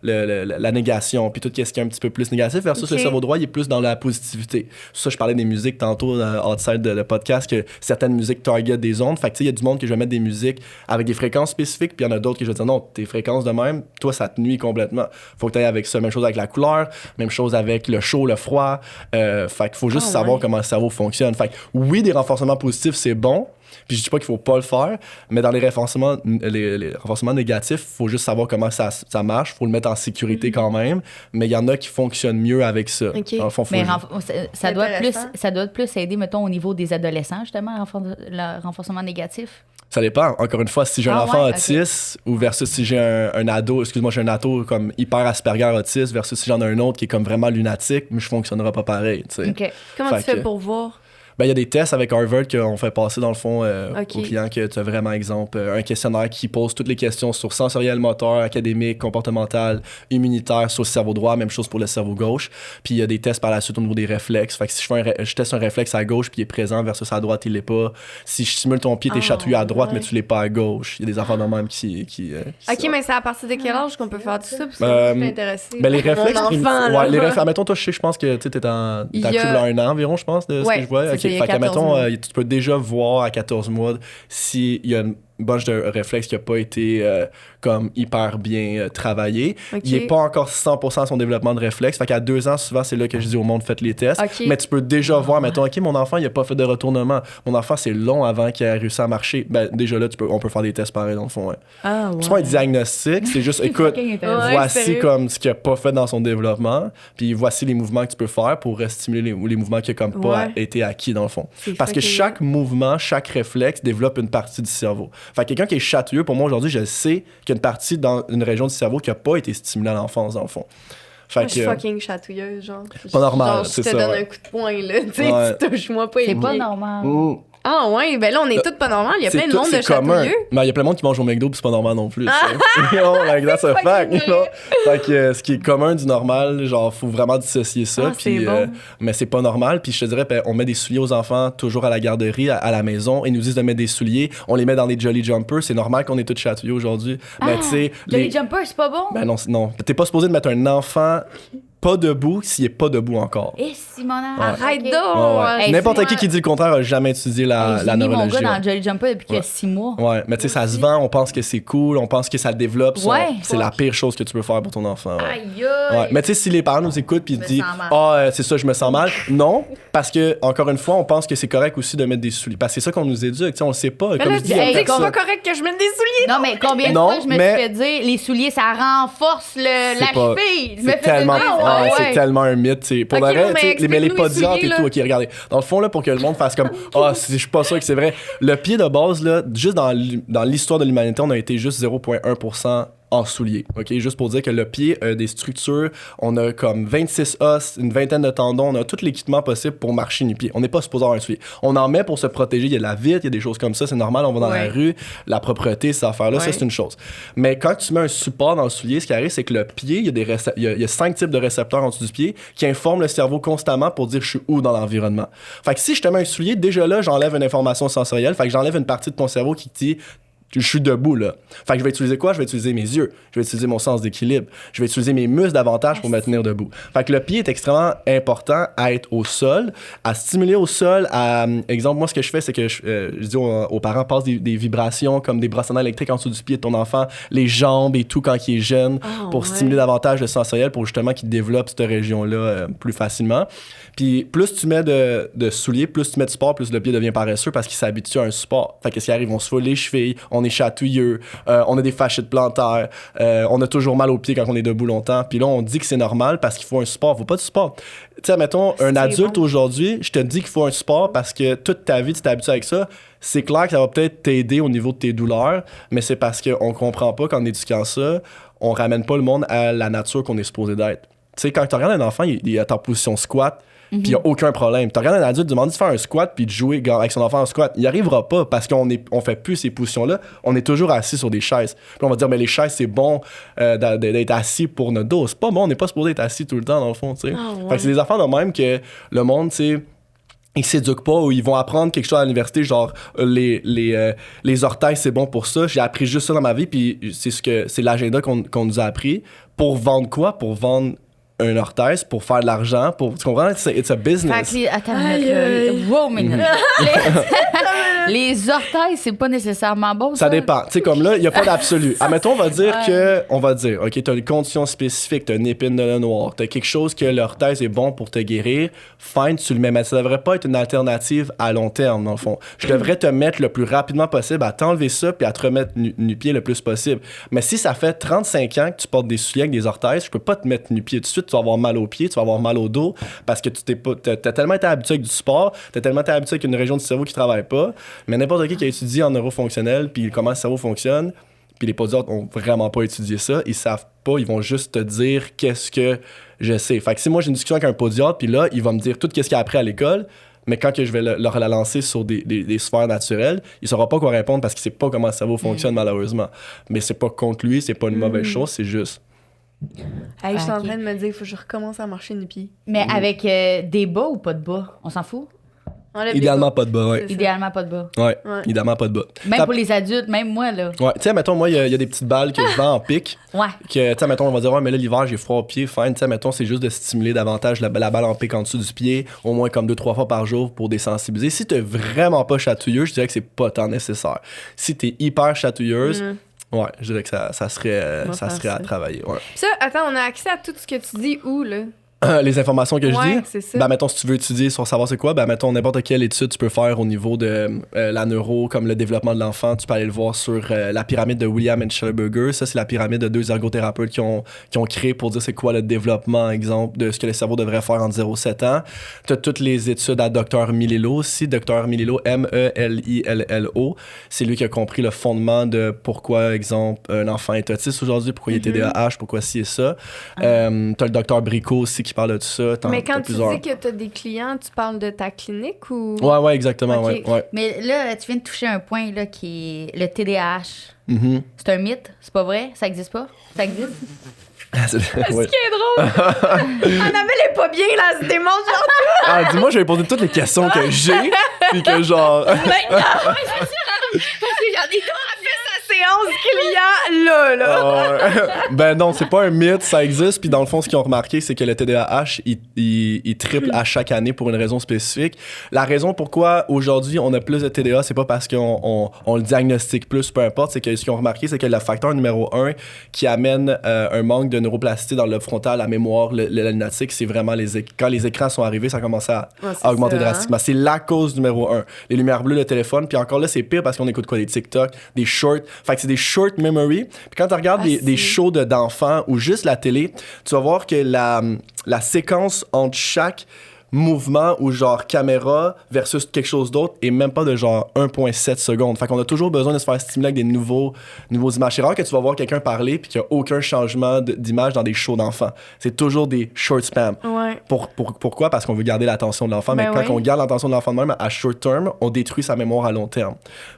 la négation, puis tout ce qui est un petit peu plus négatif, versus le cerveau droit, il est plus dans la positivité. Ça, je parlais des musiques tantôt, outside de le podcast, que certaines musiques target des ondes. Fait que, tu sais, il y a du monde que je vais mettre des musiques avec des fréquences spécifiques, puis il y en a d'autres que je vais dire, non, tes fréquences de même, toi, ça te nuit complètement. Faut que tu ailles avec ça. Même chose avec la couleur, même chose avec le chaud, le froid. Fait qu'il faut juste savoir comment le cerveau fonctionne. Fait que, oui, des renforcements positifs, c'est bon. Puis je dis pas qu'il faut pas le faire, mais dans les renforcements négatifs, il faut juste savoir comment ça marche. Il faut le mettre en sécurité quand même. Mais il y en a qui fonctionnent mieux avec ça. Dans le fond, mais ça doit plus aider, mettons, au niveau des adolescents, justement, le renforcement négatif. Ça dépend. Encore une fois, si j'ai un enfant autiste ou versus si j'ai un ado, j'ai un ado comme hyper Asperger autiste versus si j'en ai un autre qui est comme vraiment lunatique, mais je fonctionnerai pas pareil. Comment tu fais pour voir? Ben, il y a des tests avec Harvard qu'on fait passer dans le fond aux clients que tu as vraiment, exemple, un questionnaire qui pose toutes les questions sur sensoriel, moteur, académique, comportemental, immunitaire, sur le cerveau droit, même chose pour le cerveau gauche. Puis il y a des tests par la suite au niveau des réflexes. Fait que si je teste un réflexe à gauche puis il est présent versus à droite, il l'est pas. Si je stimule ton pied, t'es chatouillé à droite, mais tu l'es pas à gauche. Il y a des enfants de même qui OK, mais c'est à partir de quel âge qu'on peut faire tout ça? Parce que je suis intéressée. Ben, les réflexes... les réflexes... Admettons, toi, je pense que tu es en à 1 an environ, je pense, de ce que je vois. OK, fait qu'admettons, tu peux déjà voir à 14 mois s'il y a une bunch de réflexes qui n'a pas été comme hyper bien travaillé. Il n'est pas encore 100% à son développement de réflexe. Fait qu'à 2 ans, souvent, c'est là que je dis au monde, faites les tests. Mais tu peux déjà voir, mettons, OK, mon enfant, il n'a pas fait de retournement. Mon enfant, c'est long avant qu'il ait réussi à marcher. Ben, déjà là, on peut faire des tests pareils dans le fond. C'est pas un diagnostic, c'est juste, écoute, voici comme ce qu'il n'a pas fait dans son développement, puis voici les mouvements que tu peux faire pour stimuler les mouvements qui n'ont comme pas été acquis dans le fond. Parce que chaque mouvement, chaque réflexe développe une partie du cerveau. Fait que quelqu'un qui est chatouilleux, pour moi aujourd'hui, je sais qu'il y a une partie dans une région du cerveau qui n'a pas été stimulée à l'enfance, dans le fond. Moi, je suis fucking chatouilleuse, genre. Pas normal, c'est ça. Je te donne un coup de poing, là. Tu sais, tu touches-moi pas. C'est pas normal. Ah ouais, ben là, on est toutes pas normales. Il y a plein de monde de chatouilleux. Mais il y a plein de monde qui mange au McDo puis c'est pas normal non plus. Like, that's a fact. Fait que ce qui est commun du normal, genre, faut vraiment dissocier ça. Puis, mais c'est pas normal. Puis je te dirais, on met des souliers aux enfants toujours à la garderie, à la maison. Ils nous disent de mettre des souliers. On les met dans des Jolly Jumpers. C'est normal qu'on ait tous chatouillés aujourd'hui. Mais tu sais. Jolly Jumpers, c'est pas bon? Ben non. T'es pas supposé de mettre un enfant pas debout s'il est pas debout encore. Et Simona, arrête donc! N'importe qui dit le contraire a jamais étudié la neurologie. J'ai mis mon gars dans Jolly Jumper depuis qu'il y a 6 mois. Ouais, mais tu sais, ça se vend, on pense que c'est cool, on pense que ça développe. C'est la pire chose que tu peux faire pour ton enfant. Aïe! Mais tu sais, si les parents nous écoutent puis ils disent c'est ça, je me sens mal. Non, parce que, encore une fois, on pense que c'est correct aussi de mettre des souliers. Parce que c'est ça qu'on nous éduque, tu sais, on le sait pas. Comme je dis, c'est pas correct que je mette des souliers. Non, mais combien de fois je me suis fait dire, les souliers, ça renforce la cheville. Je me fais dire, c'est tellement un mythe, tu sais. Pour le reste, mais les podiatres et tout, OK, regardez. Dans le fond, là, pour que le monde fasse comme je suis pas sûr que c'est vrai. Le pied de base, là, juste dans l'histoire de l'humanité, on a été juste 0,1% en souliers. OK? Juste pour dire que le pied a des structures, on a comme 26 os, une vingtaine de tendons, on a tout l'équipement possible pour marcher nu-pied. On n'est pas supposé avoir un soulier. On en met pour se protéger, il y a de la vitre, il y a des choses comme ça, c'est normal, on va dans la rue, la propreté, ces affaires-là, ça c'est une chose. Mais quand tu mets un support dans le soulier, ce qui arrive, c'est que le pied, il y a 5 types de récepteurs en dessous du pied qui informent le cerveau constamment pour dire je suis où dans l'environnement. Fait que si je te mets un soulier, déjà là, j'enlève une information sensorielle, fait que j'enlève une partie de ton cerveau qui te dit je suis debout, là. Fait que je vais utiliser quoi? Je vais utiliser mes yeux. Je vais utiliser mon sens d'équilibre. Je vais utiliser mes muscles davantage pour me tenir debout. Fait que le pied est extrêmement important à être au sol, à stimuler au sol. Exemple, moi, ce que je fais, c'est que je dis aux parents, passe des vibrations comme des brossants électriques en dessous du pied de ton enfant, les jambes et tout quand il est jeune, pour stimuler davantage le sensoriel, pour justement qu'il développe cette région-là plus facilement. Puis plus tu mets de souliers, plus tu mets de support, plus le pied devient paresseux parce qu'il s'habitue à un support. Fait que qu'est-ce qui arrive? On se foule les chevilles, on est chatouilleux, on a des fasciites plantaires, on a toujours mal aux pieds quand on est debout longtemps. Puis là, on dit que c'est normal parce qu'il faut un support. Il faut pas de support. Tu sais, mettons, un adulte aujourd'hui, je te dis qu'il faut un support parce que toute ta vie, tu t'es habitué avec ça. C'est clair que ça va peut-être t'aider au niveau de tes douleurs, mais c'est parce qu'on comprend pas qu'en éduquant ça, on ramène pas le monde à la nature qu'on est supposé d'être. Tu sais, quand tu regardes un enfant, il est en position squat, puis il n'y a aucun problème. Tu regardes un adulte demander de faire un squat puis de jouer avec son enfant en squat. Il n'y arrivera pas parce qu'on fait plus ces positions-là. On est toujours assis sur des chaises. Puis on va dire, mais les chaises, c'est bon d'être assis pour notre dos. C'est pas bon, on n'est pas supposé être assis tout le temps, dans le fond. Fait que c'est des affaires de même que le monde, tu sais, ils s'éduquent pas ou ils vont apprendre quelque chose à l'université, genre les orteils, c'est bon pour ça. J'ai appris juste ça dans ma vie, puis c'est l'agenda qu'on nous a appris. Pour vendre quoi? Pour vendre un orthèse pour faire de l'argent, tu comprends? It's a business. Fait que attends une minute. Wow, minute. Les orteils, c'est pas nécessairement bon, ça? Ça dépend. Tu sais, comme là, il n'y a pas d'absolu. Admettons, on va dire, OK, t'as une condition spécifique, t'as une épine de le noir, t'as quelque chose que l'orthèse est bon pour te guérir, fine, tu le mets, mais ça devrait pas être une alternative à long terme, dans le fond. Je devrais te mettre le plus rapidement possible à t'enlever ça puis à te remettre nu-pied le plus possible. Mais si ça fait 35 ans que tu portes des souliers avec des orthèses, je peux pas te mettre nu-pied tout de suite, tu vas avoir mal aux pieds, tu vas avoir mal au dos parce que t'as tellement été habitué avec du sport, t'as tellement été habitué avec une région du cerveau qui travaille pas. Mais n'importe qui a étudié en neurofonctionnel puis comment le cerveau fonctionne, puis les podiatres ont vraiment pas étudié ça, ils savent pas, ils vont juste te dire qu'est-ce que je sais. Fait que si moi j'ai une discussion avec un podiatre, puis là, il va me dire tout qu'est-ce qu'il a appris à l'école, mais quand que je vais leur la lancer sur des sphères naturelles, il saura pas quoi répondre parce qu'il sait pas comment le cerveau fonctionne malheureusement. Mais c'est pas contre lui, c'est pas une mauvaise chose, c'est juste... Hey, je suis en train de me dire, il faut que je recommence à marcher nu-pied. Mais avec des bas ou pas de bas? On s'en fout? Idéalement pas de bas, ouais. Idéalement pas de bas. Ouais, idéalement pas de bas. Même pour les adultes, même moi, là. Ouais, tu sais, mettons, moi, il y a des petites balles que je vends en pic. Ouais. Que, tu sais, mettons, on va dire, ouais, mais là, l'hiver, j'ai froid aux pieds, fine. Tu sais, mettons, c'est juste de stimuler davantage la balle en pic en dessous du pied, au moins comme 2-3 fois par jour pour désensibiliser. Si t'es vraiment pas chatouilleuse, je dirais que c'est pas tant nécessaire. Si t'es hyper chatouilleuse, ouais, je dirais que ça serait à travailler. Ouais. Ça, attends, on a accès à tout ce que tu dis où, là? Les informations que je dis, c'est ça. ben mettons si tu veux étudier sur savoir c'est quoi, ben mettons n'importe quelle étude tu peux faire au niveau de la neuro, comme le développement de l'enfant, tu peux aller le voir sur la pyramide de William and Schellenberger. Ça c'est la pyramide de 2 ergothérapeutes qui ont créé pour dire c'est quoi le développement, exemple, de ce que le cerveau devrait faire entre 0 et 7 ans. Tu as toutes les études à Dr Milillo aussi, Dr Milillo, Melillo, c'est lui qui a compris le fondement de pourquoi, exemple, un enfant est autiste aujourd'hui, pourquoi il est TDAH, pourquoi ci et ça. T'as le Dr Bricot aussi qui parle de tout ça. Mais quand tu dis que tu as des clients, tu parles de ta clinique ou... Ouais, exactement. Okay. Ouais. Mais là, tu viens de toucher un point là, qui est le TDAH. C'est un mythe, c'est pas vrai? Ça existe pas? Ça existe? Ce qui est drôle! Annabelle est pas bien, là, elle se démontre genre tout! Ah, dis-moi, je vais poser toutes les questions que j'ai, puis que genre... Maintenant! Parce qu'il y en a d'autres! Séance client là. Ben non, c'est pas un mythe, ça existe. Puis dans le fond, ce qu'ils ont remarqué, c'est que le TDAH, il triple à chaque année pour une raison spécifique. La raison pourquoi aujourd'hui on a plus de TDA, c'est pas parce qu'on le diagnostique plus, peu importe. C'est que ce qu'ils ont remarqué, c'est que le facteur numéro 1 qui amène un manque de neuroplasticité dans le lobe frontal, la mémoire, le lunatique, c'est vraiment quand les écrans sont arrivés, ça a commencé à augmenter drastiquement. C'est la cause numéro 1. Les lumières bleues, le téléphone. Puis encore là, c'est pire parce qu'on écoute quoi? Des TikTok, des shorts. Fait que c'est des short memory. Puis quand tu regardes des shows d'enfants ou juste la télé, tu vas voir que la séquence entre chaque mouvement ou genre caméra versus quelque chose d'autre et même pas de genre 1,7 secondes. Fait qu'on a toujours besoin de se faire stimuler avec des nouveaux images. C'est rare que tu vas voir quelqu'un parler puis qu'il n'y a aucun changement d'image dans des shows d'enfants. C'est toujours des short spams. Ouais. Pourquoi? Parce qu'on veut garder l'attention de l'enfant. Mais quand on garde l'attention de l'enfant de même à short term, on détruit sa mémoire à long terme.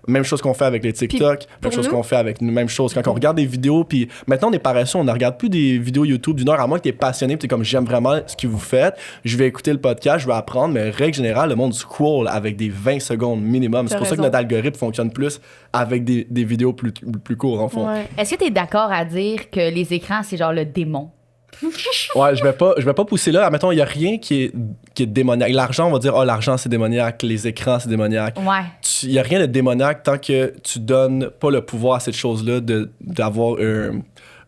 Même chose qu'on fait avec les TikTok, même chose qu'on fait avec nous, même chose. Quand on regarde des vidéos, puis maintenant on est paresseux, on ne regarde plus des vidéos YouTube d'une heure, à moins que tu es passionné, puis tu es comme j'aime vraiment ce que vous faites, je vais écouter le podcast, je vais apprendre, mais règle générale, le monde scroll avec des 20 secondes minimum. C'est pour ça que notre algorithme fonctionne plus avec des vidéos plus courtes, en fond. Ouais. Est-ce que tu es d'accord à dire que les écrans, c'est genre le démon? Ouais, je vais pas pousser là. Admettons, il y a rien qui est démoniaque. L'argent, on va dire, l'argent, c'est démoniaque. Les écrans, c'est démoniaque. Ouais. Il y a rien de démoniaque tant que tu donnes pas le pouvoir à cette chose-là d'avoir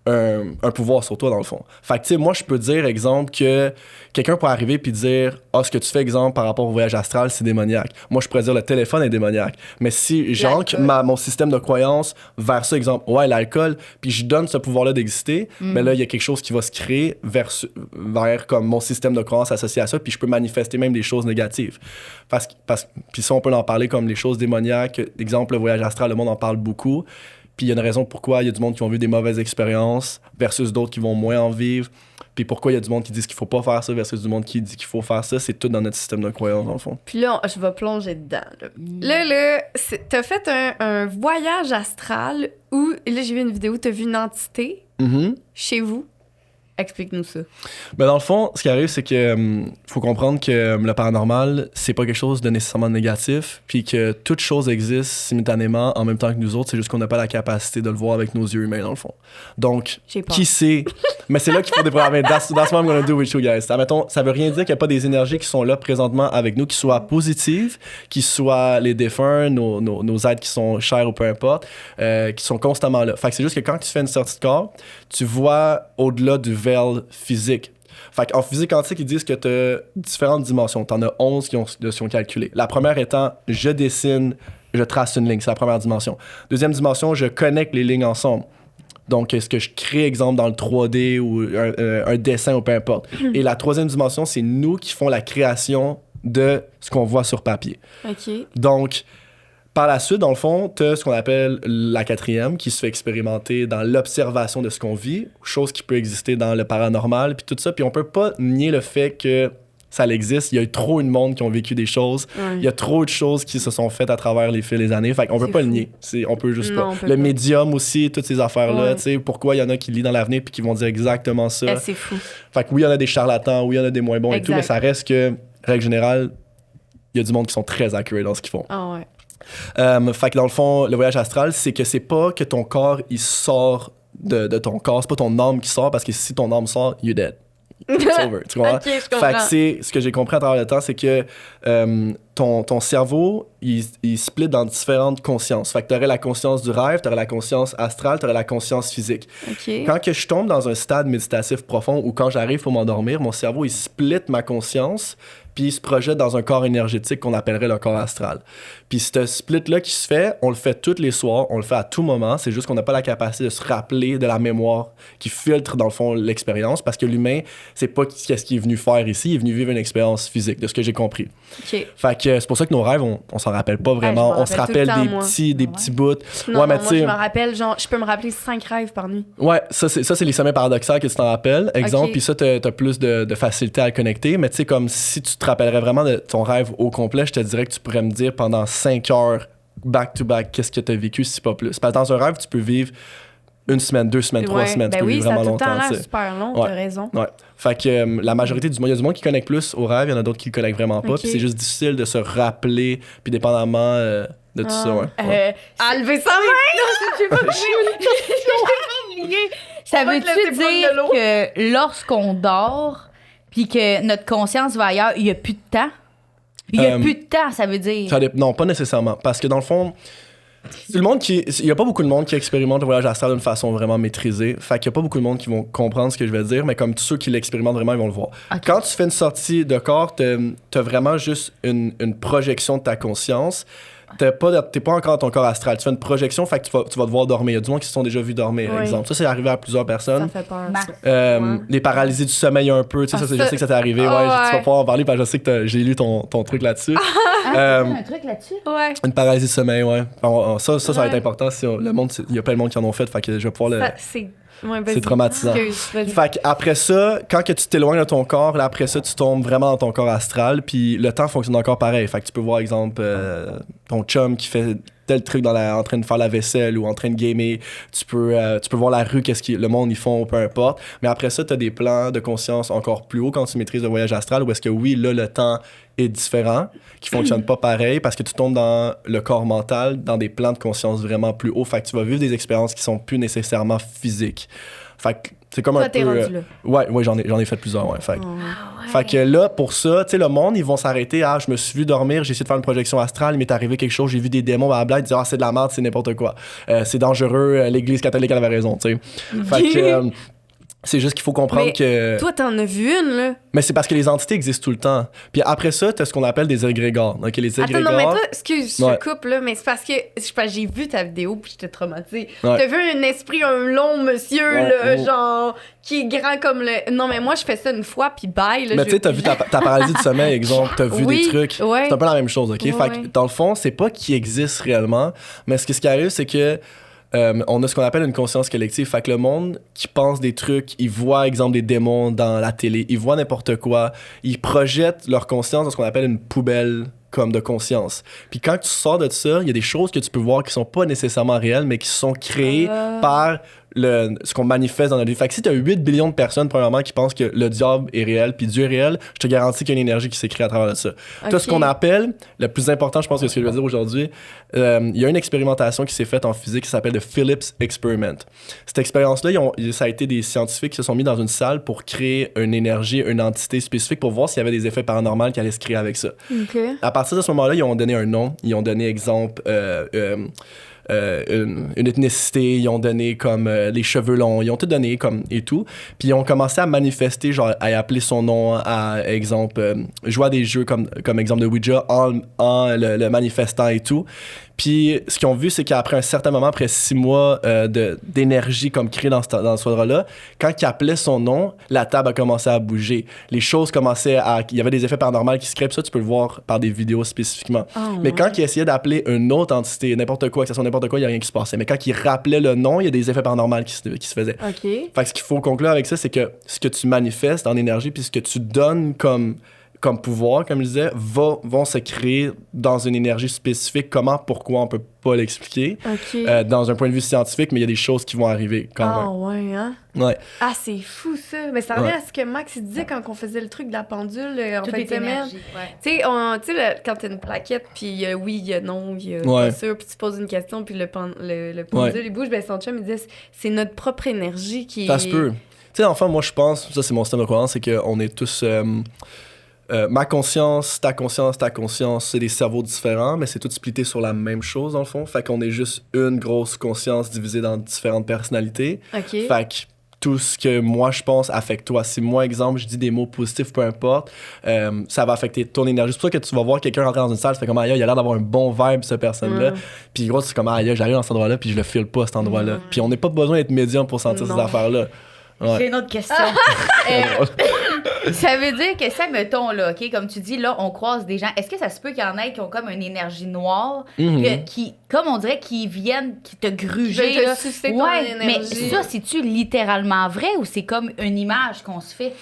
un pouvoir sur toi, dans le fond. Fait que, tu sais, moi, je peux dire, exemple, que quelqu'un peut arriver puis dire « Ah, ce que tu fais, exemple, par rapport au voyage astral, c'est démoniaque. » Moi, je pourrais dire « Le téléphone est démoniaque. » Mais si j'ancre mon système de croyance vers ça, exemple, « Ouais, l'alcool, puis je donne ce pouvoir-là d'exister, mais là, il y a quelque chose qui va se créer vers comme mon système de croyance associé à ça, puis je peux manifester même des choses négatives. Puis ça, on peut en parler comme les choses démoniaques. Exemple, le voyage astral, le monde en parle beaucoup. Puis il y a une raison pourquoi il y a du monde qui vont vivre des mauvaises expériences versus d'autres qui vont moins en vivre. Puis pourquoi il y a du monde qui dit qu'il faut pas faire ça versus du monde qui dit qu'il faut faire ça. C'est tout dans notre système de croyance, dans le fond. Puis là, je vais plonger dedans. Là, t'as fait un voyage astral où, là, j'ai vu une vidéo, t'as vu une entité chez vous. Explique-nous ça. Ben dans le fond, ce qui arrive, c'est que faut comprendre que le paranormal, c'est pas quelque chose de nécessairement négatif, puis que toute chose existe simultanément en même temps que nous autres, c'est juste qu'on n'a pas la capacité de le voir avec nos yeux humains, dans le fond. Donc, qui sait? Mais c'est là qu'il faut des programmes. That's what I'm gonna do with you guys. Admettons, ça veut rien dire qu'il n'y a pas des énergies qui sont là présentement avec nous, qui soient positives, qui soient les défunts, nos êtres qui sont chers ou peu importe, qui sont constamment là. Fait que c'est juste que quand tu fais une sortie de corps, tu vois au-delà du véil physique. Fait qu'en physique quantique, ils disent que tu as différentes dimensions. Tu en as 11 qui ont calculé. La première étant, je trace une ligne. C'est la première dimension. Deuxième dimension, je connecte les lignes ensemble. Donc, est-ce que je crée, exemple, dans le 3D ou un dessin ou peu importe. Et la troisième dimension, c'est nous qui font la création de ce qu'on voit sur papier. OK. Donc, par la suite, dans le fond, tu as ce qu'on appelle la quatrième qui se fait expérimenter dans l'observation de ce qu'on vit, chose qui peut exister dans le paranormal, puis tout ça. Puis on peut pas nier le fait que ça existe. Il y a eu trop de monde qui ont vécu des choses. Il y a trop de choses qui se sont faites à travers les fils des années. Fait qu'on peut pas le nier. On peut juste pas. Le médium aussi, toutes ces affaires-là. Tu sais, pourquoi il y en a qui lisent dans l'avenir puis qui vont dire exactement ça. C'est fou. Fait que oui, il y en a des charlatans, oui, il y en a des moins bons et tout, mais ça reste que, règle générale, il y a du monde qui sont très accurés dans ce qu'ils font. Ah ouais. Fait que dans le fond, le voyage astral, c'est que c'est pas que ton corps, il sort de ton corps. C'est pas ton âme qui sort, parce que si ton âme sort, you're dead. It's over, tu comprends? Okay, je comprends. Fait que c'est ce que j'ai compris à travers le temps, c'est que ton cerveau, il split dans différentes consciences. Fait que t'aurais la conscience du rêve, t'aurais la conscience astrale, t'aurais la conscience physique. Okay. Quand que je tombe dans un stade méditatif profond ou quand j'arrive pour m'endormir, mon cerveau, il split ma conscience puis il se projette dans un corps énergétique qu'on appellerait le corps astral. Puis ce split-là qui se fait, on le fait tous les soirs, on le fait à tout moment, c'est juste qu'on n'a pas la capacité de se rappeler de la mémoire qui filtre, dans le fond, l'expérience, parce que l'humain, c'est pas qu'est-ce qu'il est venu faire ici, il est venu vivre une expérience physique, de ce que j'ai compris. Okay. Fait que c'est pour ça que nos rêves, on s'en rappelle pas vraiment, on se rappelle des petits bouts. Non, moi, je me rappelle, genre, je peux me rappeler 5 rêves par nuit. Ouais, ça c'est les sommets paradoxaux que tu t'en rappelles, exemple, puis ça, t'as plus de facilité à le connecter, mais tu sais, comme si tu te rappellerais vraiment de ton rêve au complet, je te dirais que tu pourrais me dire pendant 5 heures, back-to-back, qu'est-ce que tu as vécu, si pas plus. Parce que dans un rêve, tu peux vivre 1 semaine, 2 semaines, 3 semaines, tu peux vivre vraiment longtemps. Oui, ça a tout le temps l'air super long, t'as raison. Ouais. Fait que la majorité du monde, il y a du monde qui connecte plus au rêve, il y en a d'autres qui le connectent vraiment pas, puis c'est juste difficile de se rappeler, puis dépendamment de tout ça, À lever sa main! Non, je sais pas. Ça veut-tu dire que lorsqu'on dort, puis que notre conscience va ailleurs, il n'y a plus de temps? Il n'y a plus de temps, ça veut dire? Non, pas nécessairement. Parce que dans le fond, il n'y a pas beaucoup de monde qui expérimente le voyage astral d'une façon vraiment maîtrisée. Fait qu'il n'y a pas beaucoup de monde qui vont comprendre ce que je vais dire, mais comme tous ceux qui l'expérimentent vraiment, ils vont le voir. Okay. Quand tu fais une sortie de corps, tu as vraiment juste une projection de ta conscience. t'es pas encore dans ton corps astral. Tu fais une projection, fait que tu vas devoir dormir. Il y a du monde qui se sont déjà vus dormir, par exemple. Ça, c'est arrivé à plusieurs personnes. Ça fait peur. Les paralysies du sommeil un peu, tu sais, je sais que ça t'est arrivé. Tu vas pouvoir en parler parce que je sais que j'ai lu ton truc là-dessus. un truc là-dessus? Ouais. Une paralysie du sommeil, ouais. Ça va être important. Il y a plein de monde qui en ont fait que je vais pouvoir le... C'est traumatisant. Fait qu'après ça, quand que tu t'éloignes de ton corps, là, après ça, tu tombes vraiment dans ton corps astral, puis le temps fonctionne encore pareil. Fait que tu peux voir, exemple, ton chum qui fait tel truc en train de faire la vaisselle ou en train de gamer. Tu peux voir la rue, qu'est-ce que le monde ils font, peu importe. Mais après ça, tu as des plans de conscience encore plus haut quand tu maîtrises le voyage astral, où est-ce que oui, là, le temps est différent, qui fonctionne pas pareil parce que tu tombes dans le corps mental, dans des plans de conscience vraiment plus hauts. Fait que tu vas vivre des expériences qui sont plus nécessairement physiques. Fait que c'est comme un peu... rendu là. Ouais, j'en ai fait plusieurs, ouais. Fait que là, pour ça, tu sais, le monde, ils vont s'arrêter à je me suis vu dormir, j'ai essayé de faire une projection astrale, il m'est arrivé quelque chose, j'ai vu des démons, blablabla, ils disent c'est de la merde, c'est n'importe quoi. C'est dangereux, l'Église catholique, elle avait raison, tu sais. Fait que... c'est juste qu'il faut comprendre que... Toi, t'en as vu une, là. Mais c'est parce que les entités existent tout le temps. Puis après ça, t'as ce qu'on appelle des égrégores. Donc, les égrégores... Attends, non, mais toi, excuse, je te coupe, là, mais c'est parce que j'ai vu ta vidéo puis j'étais traumatisée. Ouais. T'as vu un esprit, un long monsieur, là, genre, qui est grand comme le... Non, mais moi, je fais ça une fois, puis bye, là. Mais tu sais, t'as vu ta paralysie du sommeil, exemple, t'as vu des trucs. Ouais. C'est un peu la même chose, OK? Fait que, dans le fond, c'est pas qu'il existe réellement, mais ce qui arrive, c'est que on a ce qu'on appelle une conscience collective. Fait que le monde qui pense des trucs, ils voient, exemple, des démons dans la télé, ils voient n'importe quoi, ils projettent leur conscience dans ce qu'on appelle une poubelle comme de conscience. Puis quand tu sors de ça, il y a des choses que tu peux voir qui sont pas nécessairement réelles, mais qui sont créées par ce qu'on manifeste dans notre vie. Fait que si tu as 8 billions de personnes, premièrement, qui pensent que le diable est réel, puis Dieu est réel, je te garantis qu'il y a une énergie qui s'est créée à travers de ça. Toi, ce qu'on appelle, le plus important, je pense que ce que je vais dire aujourd'hui, il y a une expérimentation qui s'est faite en physique qui s'appelle le Phillips Experiment. Cette expérience-là, ça a été des scientifiques qui se sont mis dans une salle pour créer une énergie, une entité spécifique pour voir s'il y avait des effets paranormaux qui allaient se créer avec ça. À partir de ce moment-là, ils ont donné un nom, ils ont donné, exemple, une ethnicité, ils ont donné comme les cheveux longs, ils ont tout donné comme et tout. Puis ils ont commencé à manifester, genre à appeler son nom, à exemple, jouer à des jeux comme exemple de Ouija en le manifestant et tout. Puis ce qu'ils ont vu, c'est qu'après un certain moment, après 6 mois d'énergie comme créée dans ce endroit-là, quand ils appelaient son nom, la table a commencé à bouger. Les choses commençaient à... Il y avait des effets paranormaux qui se créaient, puis ça, tu peux le voir par des vidéos spécifiquement. Mais quand ils essayaient d'appeler une autre entité, n'importe quoi, que ce soit n'importe quoi, il n'y a rien qui se passait. Mais quand ils rappelaient le nom, il y a des effets paranormaux qui se faisaient. Fait que ce qu'il faut conclure avec ça, c'est que ce que tu manifestes en énergie, puis ce que tu donnes comme pouvoir, comme je disais, vont se créer dans une énergie spécifique. Comment, pourquoi, on peut pas l'expliquer dans un point de vue scientifique, mais il y a des choses qui vont arriver quand même. Ah ouais, hein? Ouais. Ah, c'est fou, ça. Mais ça revient à ce que Max il disait quand on faisait le truc de la pendule en fin de semaine. Tu sais, quand t'as une plaquette, puis oui, il y a non, il y a pas sûr, puis tu poses une question, puis le pendule, il bouge, ben son chum, il disait, c'est notre propre énergie qui... Ça se peut. Tu sais, enfin, moi, je pense, ça, c'est mon système de croyance, c'est qu'on est tous... ma conscience, ta conscience, c'est des cerveaux différents, mais c'est tout splitté sur la même chose, dans le fond. Fait qu'on est juste une grosse conscience divisée dans différentes personnalités. Fait que tout ce que moi, je pense, affecte toi. Si moi, exemple, je dis des mots positifs, peu importe, ça va affecter ton énergie. C'est pour ça que tu vas voir quelqu'un rentrer dans une salle, tu fais comme, aïe, il a l'air d'avoir un bon vibe, cette personne-là. Puis gros, c'est comme, aïe, j'arrive dans cet endroit-là, puis je le file pas, cet endroit-là. Puis on n'est pas besoin d'être médium pour sentir ces affaires-là. Ouais. J'ai une autre question. Ça veut dire que ça, mettons, là, OK, comme tu dis, là, on croise des gens. Est-ce que ça se peut qu'il y en ait qui ont comme une énergie noire, qui, comme on dirait, qui viennent, qui te gruger, qui veulent te sucer ton énergie. Mais ça, c'est-tu littéralement vrai ou c'est comme une image qu'on se fait?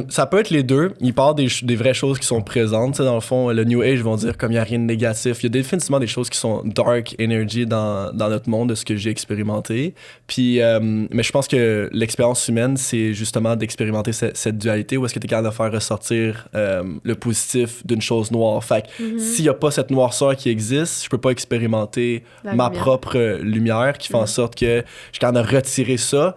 Ça peut être les deux. Il parle des vraies choses qui sont présentes. Tu sais, dans le fond, le New Age vont dire comme il n'y a rien de négatif. Il y a définitivement des choses qui sont dark energy dans notre monde, de ce que j'ai expérimenté. Puis, mais je pense que l'expérience humaine, c'est justement d'expérimenter cette dualité où est-ce que tu es capable de faire ressortir le positif d'une chose noire. Fait que s'il n'y a pas cette noirceur qui existe, je peux pas expérimenter ma propre lumière qui fait en sorte que je suis capable de retirer ça.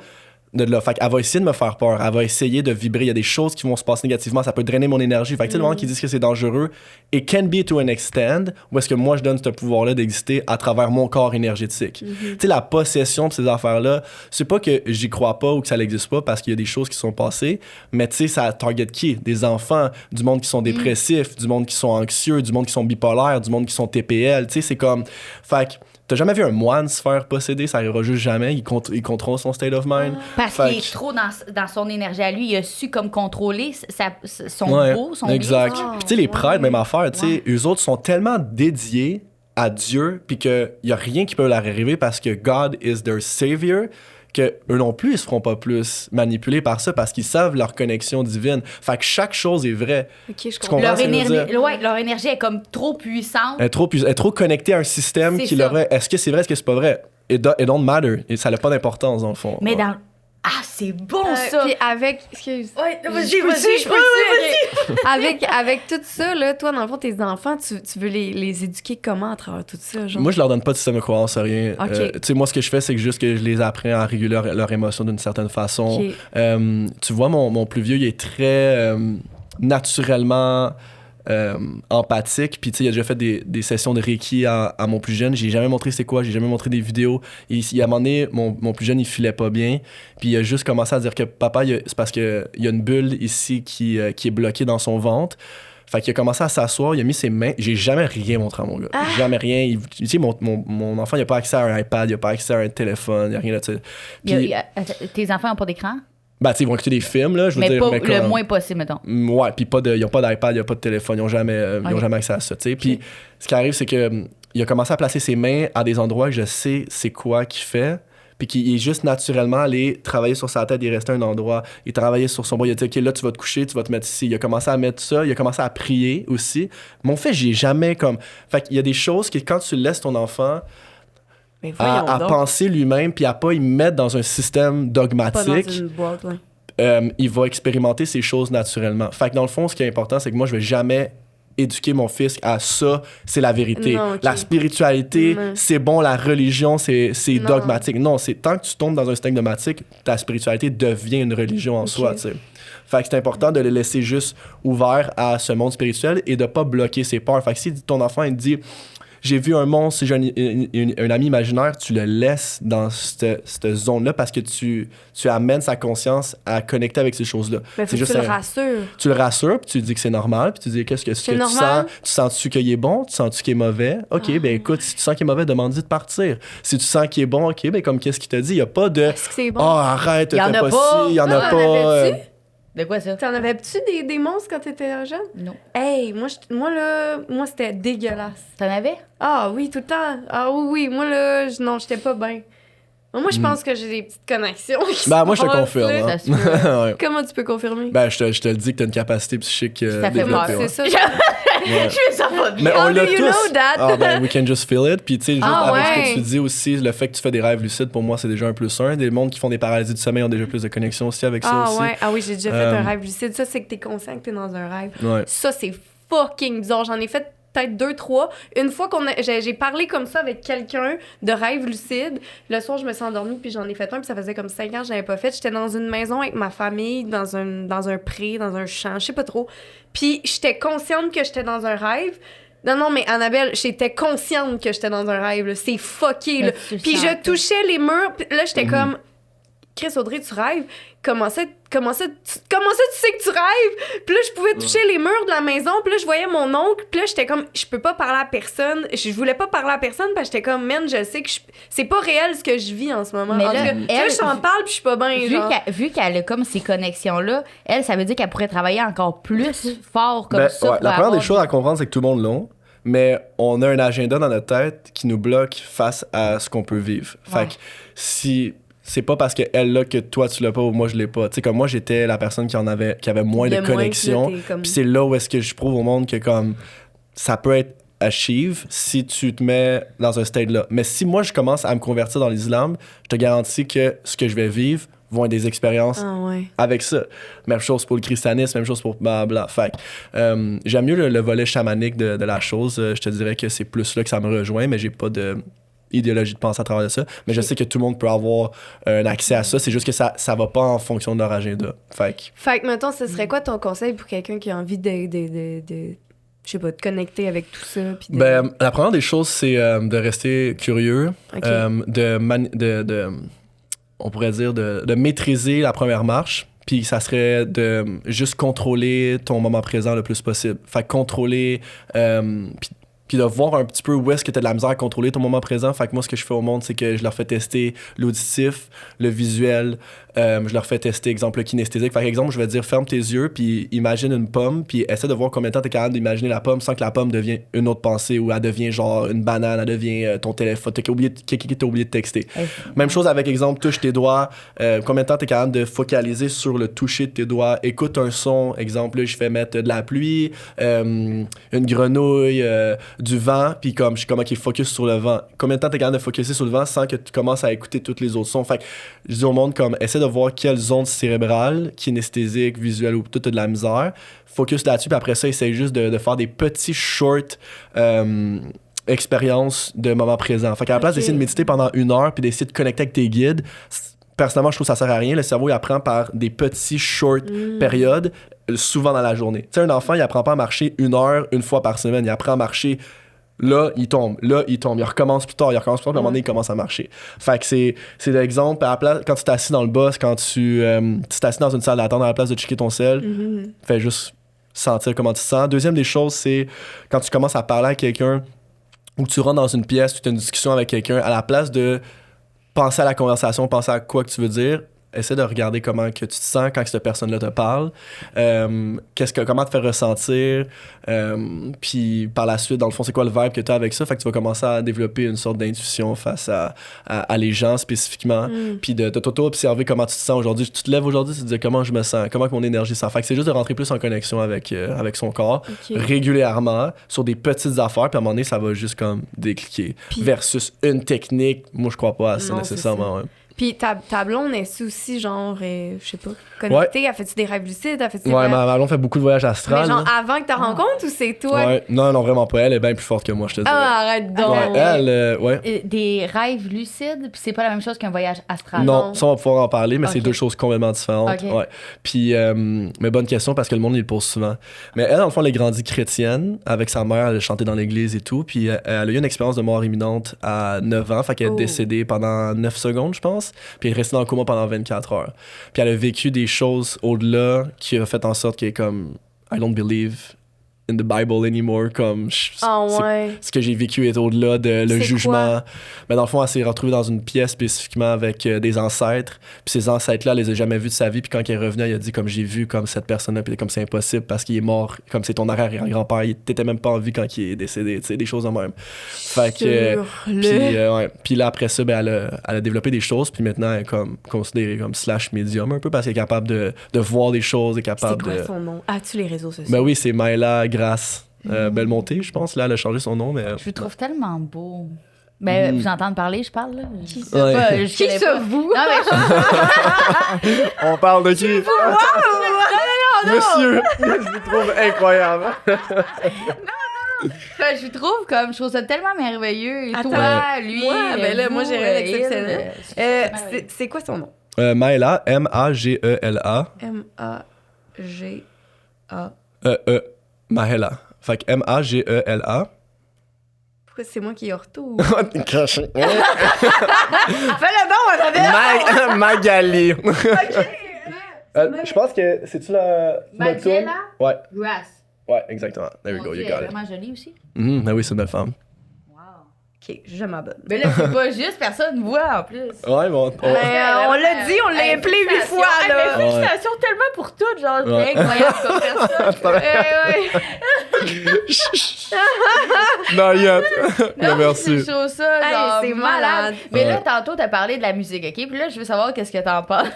de là. Fait qu'elle va essayer de me faire peur. Elle va essayer de vibrer. Il y a des choses qui vont se passer négativement. Ça peut drainer mon énergie. Fait que, tu sais, le monde qui dit que c'est dangereux, it can be to an extent, où est-ce que moi, je donne ce pouvoir-là d'exister à travers mon corps énergétique. Tu sais, la possession de ces affaires-là, c'est pas que j'y crois pas ou que ça n'existe pas parce qu'il y a des choses qui sont passées, mais tu sais, ça target qui? Des enfants, du monde qui sont dépressifs, du monde qui sont anxieux, du monde qui sont bipolaires, du monde qui sont TPL. Tu sais, c'est comme... Fait que t'as jamais vu un moine se faire posséder, ça arrivera juste jamais. Il contrôle son state of mind. Parce qu'il est trop dans son énergie à lui. Il a su comme contrôler son beau, son exact. bien. Puis tu sais, les prêtres, même affaire, tu sais, eux autres sont tellement dédiés à Dieu, puis qu'il y a rien qui peut leur arriver parce que God is their savior, que eux non plus, ils se feront pas plus manipuler par ça parce qu'ils savent leur connexion divine. Fait que chaque chose est vraie. Ok, je comprends. Leur énergie est comme trop puissante. Elle est trop connectée à un système qui leur est... Est-ce que c'est vrai, est-ce que c'est pas vrai? It don't matter. Et ça n'a pas d'importance, dans le fond. Mais dans... Ah, c'est bon, ça! Puis avec... Excuse. Ouais, Avec tout ça, là, toi, dans le fond, tes enfants, tu veux les éduquer comment à travers tout ça? Genre? Moi, je leur donne pas de système de croyance, rien. Okay. Tu sais, moi, ce que je fais, c'est que juste que je les apprends à réguler leur émotion d'une certaine façon. Okay. Tu vois, mon plus vieux, il est très naturellement... empathique, puis tu sais, il a déjà fait des sessions de Reiki à mon plus jeune. J'ai jamais montré c'est quoi, j'ai jamais montré des vidéos. Et à un moment donné, mon plus jeune, il filait pas bien, puis il a juste commencé à dire que papa, c'est parce qu'il y a une bulle ici qui est bloquée dans son ventre. Fait qu'il a commencé à s'asseoir, il a mis ses mains. J'ai jamais rien montré à mon gars. Jamais rien. Tu sais, mon enfant, il a pas accès à un iPad, il a pas accès à un téléphone, il a rien de ça. Puis, tes enfants ont pas d'écran? Ben, tu sais, ils vont écouter des films, là, je veux dire. Mais le moins possible, mettons. Ouais, puis ils n'ont pas d'iPad, ils n'ont pas de téléphone, ils n'ont jamais accès à ça, tu sais. Puis ce qui arrive, c'est que il a commencé à placer ses mains à des endroits que je sais c'est quoi qu'il fait, puis qu'il est juste naturellement allé travailler sur sa tête, il est resté à un endroit, il travaillait sur son bras, il a dit, OK, là, tu vas te coucher, tu vas te mettre ici. Il a commencé à mettre ça, il a commencé à prier aussi. Mon fait, j'ai jamais comme... Fait qu'il y a des choses que quand tu laisses ton enfant... à penser lui-même puis à pas y mettre dans un système dogmatique. Pas dans une boîte, ouais. Il va expérimenter ces choses naturellement. Fait que dans le fond, ce qui est important, c'est que moi, je vais jamais éduquer mon fils à ça, c'est la vérité. Non, okay. La spiritualité, c'est bon, la religion, c'est dogmatique. Non, c'est tant que tu tombes dans un système dogmatique, ta spiritualité devient une religion en soi, tu sais. Fait que c'est important de le laisser juste ouvert à ce monde spirituel et de pas bloquer ses peurs. Fait que si ton enfant, il te dit... J'ai vu un monstre, j'ai un ami imaginaire, tu le laisses dans cette zone-là parce que tu amènes sa conscience à connecter avec ces choses-là. Mais faut que tu le rassures. Tu le rassures, puis tu dis que c'est normal, puis tu dis qu'est-ce que tu sens. Tu sens-tu qu'il est bon? Tu sens-tu qu'il est mauvais? OK, ben écoute, si tu sens qu'il est mauvais, demande-lui de partir. Si tu sens qu'il est bon, OK, ben comme qu'est-ce qu'il t'a dit? Il n'y a pas de... Est-ce que c'est bon? Oh, arrête, il y en a pas. Il y en a pas. De quoi ça? T'en avais-tu des monstres quand t'étais jeune? Non. Hey, moi c'était dégueulasse. T'en avais? Ah oui, tout le temps. Ah oui, moi là, non, j'étais pas bien. Moi, je pense que j'ai des petites connexions. Ben, moi, je te confirme. Ça Hein. se peut. Ouais. Comment tu peux confirmer? Ben, je te le dis que t'as une capacité psychique Ça fait développée. peur, c'est ça. Je fais ça pas bien. Mais on How l'a do you tous. know that? Ah, ben, we can just feel it. Puis, tu sais, juste Ah, avec ce ouais. que tu dis aussi, le fait que tu fais des rêves lucides, pour moi, c'est déjà un plus un. Des mondes qui font des paralysies du sommeil ont déjà plus de connexion aussi avec ça aussi. Ouais. Ah oui, j'ai déjà fait un rêve lucide. Ça, c'est que t'es conscient que t'es dans un rêve. Ouais. Ça, c'est fucking bizarre. J'en ai fait peut-être 2, 3. Une fois j'ai parlé comme ça avec quelqu'un de rêve lucide, le soir, je me suis endormie, puis j'en ai fait un, puis ça faisait comme 5 ans que je l'avais pas fait. J'étais dans une maison avec ma famille, dans un pré, dans un champ, je sais pas trop. Puis j'étais consciente que j'étais dans un rêve. Non, mais Annabelle, j'étais consciente que j'étais dans un rêve. Là. C'est fucké. Là. Puis je touchais les murs. Puis là, j'étais comme... Chris Audrey, tu rêves? Comment ça, tu sais que tu rêves? Puis là, je pouvais toucher les murs de la maison. Puis là, je voyais mon oncle. Puis là, j'étais comme... Je peux pas parler à personne. Je voulais pas parler à personne parce que j'étais comme... Man, je sais que c'est pas réel ce que je vis en ce moment. Mais en là, tout cas, je t'en parle puis je suis pas bien. Vu qu'elle a comme ces connexions-là, elle, ça veut dire qu'elle pourrait travailler encore plus fort comme ça. Ouais, la première des choses à comprendre, c'est que tout le monde l'a. Mais on a un agenda dans notre tête qui nous bloque face à ce qu'on peut vivre. Fait que si c'est pas parce qu'elle l'a que toi tu l'as pas ou moi je l'ai pas. Tu sais, comme moi j'étais la personne qui avait moins de connexion. Puis c'est là où est-ce que je prouve au monde que comme ça peut être achieve si tu te mets dans un stade là. Mais si moi je commence à me convertir dans l'islam, je te garantis que ce que je vais vivre vont être des expériences avec ça. Même chose pour le christianisme, même chose pour blablabla. Fait que, j'aime mieux le volet chamanique de la chose. Je te dirais que c'est plus là que ça me rejoint, mais j'ai pas de idéologie de pensée à travers ça. Mais je sais que tout le monde peut avoir un accès à ça. C'est juste que ça va pas en fonction de leur agenda. Fait que, mettons, ce serait quoi ton conseil pour quelqu'un qui a envie de je sais pas, de connecter avec tout ça? Puis la première des choses, c'est de rester curieux, on pourrait dire de maîtriser la première marche. Puis ça serait de juste contrôler ton moment présent le plus possible. Fait que contrôler, puis de voir un petit peu où est-ce que tu as de la misère à contrôler ton moment présent. Fait que moi, ce que je fais au monde, c'est que je leur fais tester l'auditif, le visuel, je leur fais tester, exemple, le kinesthésique. Par exemple, je vais dire, ferme tes yeux, puis imagine une pomme, puis essaie de voir combien de temps tu es capable d'imaginer la pomme sans que la pomme devienne une autre pensée ou elle devient genre une banane, elle devient ton téléphone, quelqu'un qui t'a oublié de texter. Même chose avec, exemple, touche tes doigts, combien de temps tu es capable de focaliser sur le toucher de tes doigts, écoute un son, exemple, là, je fais mettre de la pluie, une grenouille, du vent, puis comme je suis comme, OK, focus sur le vent. Combien de temps t'es capable de focuser sur le vent sans que tu commences à écouter tous les autres sons? Fait que je dis au monde, comme, essaie de voir quelles zones cérébrales, kinesthésiques, visuelles ou tout de la misère. Focus là-dessus, puis après ça, essaie juste de faire des petits short expériences de moment présent. Fait qu'à la place d'essayer de méditer pendant 1 heure puis d'essayer de connecter avec tes guides, personnellement, je trouve que ça sert à rien. Le cerveau, il apprend par des petits short périodes, souvent dans la journée. Tu sais, un enfant, il apprend pas à marcher 1 heure, 1 fois par semaine. Il apprend à marcher, là, il tombe. Il recommence plus tard, puis à un moment donné, il commence à marcher. Fait que c'est l'exemple, à la place, quand tu t'assis dans le bus, quand tu t'assis dans une salle d'attente à la place de checker ton sel, fais juste sentir comment tu te sens. Deuxième des choses, c'est quand tu commences à parler à quelqu'un ou tu rentres dans une pièce, tu as une discussion avec quelqu'un, à la place de penser à la conversation, penser à quoi que tu veux dire, essaie de regarder comment que tu te sens quand cette personne-là te parle, comment te faire ressentir, puis par la suite, dans le fond, c'est quoi le vibe que tu as avec ça, fait que tu vas commencer à développer une sorte d'intuition face à les gens spécifiquement, puis de t'auto-observer comment tu te sens aujourd'hui. Tu te lèves aujourd'hui, tu te dis comment je me sens, comment mon énergie sent. Fait que c'est juste de rentrer plus en connexion avec son corps, régulièrement, sur des petites affaires, puis à un moment donné, ça va juste comme décliquer. Versus une technique, moi je crois pas à ça nécessairement. Ouais. Puis ta blonde, est aussi genre, je sais pas, connectée? Elle fait-tu des rêves lucides? Ma blonde fait beaucoup de voyages astrales. Mais genre avant que tu rencontres ou c'est toi? Ouais. Non, vraiment pas. Elle est bien plus forte que moi, je te dis. Ah, arrête donc! Elle, Des rêves lucides, puis c'est pas la même chose qu'un voyage astral. Non, ça on va pouvoir en parler, mais c'est 2 choses complètement différentes. Ouais. Puis, mais bonne question parce que le monde, il le pose souvent. Mais elle, dans le fond, elle est grandie chrétienne. Avec sa mère, elle a chanté dans l'église et tout. Puis elle a eu une expérience de mort imminente à 9 ans. Fait qu'elle est décédée pendant 9 secondes, je pense. Puis elle est restée dans le coma pendant 24 heures. Puis elle a vécu des choses au-delà qui a fait en sorte qu'elle est comme I don't believe in the Bible anymore, comme ce que j'ai vécu est au-delà de le jugement. Mais dans le fond, elle s'est retrouvée dans une pièce spécifiquement avec des ancêtres. Puis ces ancêtres-là, elle les a jamais vus de sa vie. Puis quand elle est revenue, elle a dit comme j'ai vu comme cette personne-là, puis comme c'est impossible parce qu'il est mort, comme c'est ton arrière-grand-père, il t'était même pas en vie quand il est décédé, tu sais, des choses de même. Fait que puis là après ça, ben elle a développé des choses. Puis maintenant, elle est comme considérée comme /médium un peu parce qu'elle est capable de voir des choses, est capable de. C'est quoi son nom? As-tu les réseaux sociaux? Ben oui, c'est Maëla Grasse. Belmonté, je pense. Là, elle a changé son nom. Mais, je le trouve tellement beau. Ben, vous entendez parler, je parle, là. Qui ça, vous? Non, mais on parle de qui? Non. Monsieur, je vous trouve incroyable. Je trouve comme, je trouve ça tellement merveilleux. Et toi, lui, moi, j'ai rien d'exceptionnel. C'est quoi son nom? Maëla, M-A-G-E-L-A. M-A-G-A. Maëla. Fait que M-A-G-E-L-A. Pourquoi c'est moi qui ai ortho? T'es caché. Fais-le donc, Magali. Je pense que c'est-tu la. Magali? Ouais. Grass. Ouais, exactement. There we go, you got it. Elle est vraiment jolie aussi. Ben oui, c'est une belle femme. OK, je m'abonne. Mais là, c'est pas juste, personne voit en plus. Ouais, bon. On l'a dit, on l'a appelé 8 fois, là. Félicitations tellement pour tout, genre, incroyable comme personne. Non, yet. Non, merci. C'est chaud, ça, genre, c'est malade. Mais là, tantôt, t'as parlé de la musique, OK? Puis là, je veux savoir qu'est-ce que t'en penses.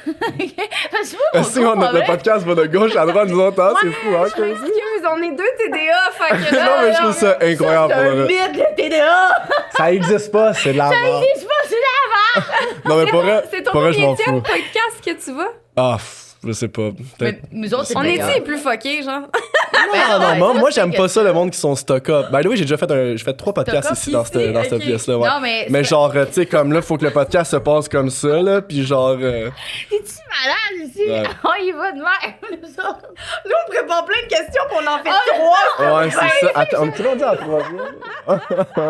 Parce que le podcast va de gauche à droite, nous autres, c'est fou, hein? Je m'excuse, on est 2 TDA, fait que là... Non, mais je trouve ça incroyable. C'est un mythe, le TDA! Ça existe pas, c'est de la mort. Ça existe pas, c'est de la mort! Non, mais pour vrai, c'est ton je podcast que tu vois? Ah, je sais pas. Mais nous autres, on est-tu les plus fuckés, genre? Moi, j'aime pas ça, le monde qui sont stock-up. By the way, j'ai fait 3 podcasts Stock-up ici dans cette ok. pièce-là. Ouais. Non, mais Mais genre, tu sais, comme là, faut que le podcast se passe comme ça, là, puis genre... T'es-tu malade ici? Ouais. On y va de même, nous autres. Nous, on prépare plein de questions, puis on en fait Ah, 3. Ouais, c'est ça. Attends, on est rendu à 3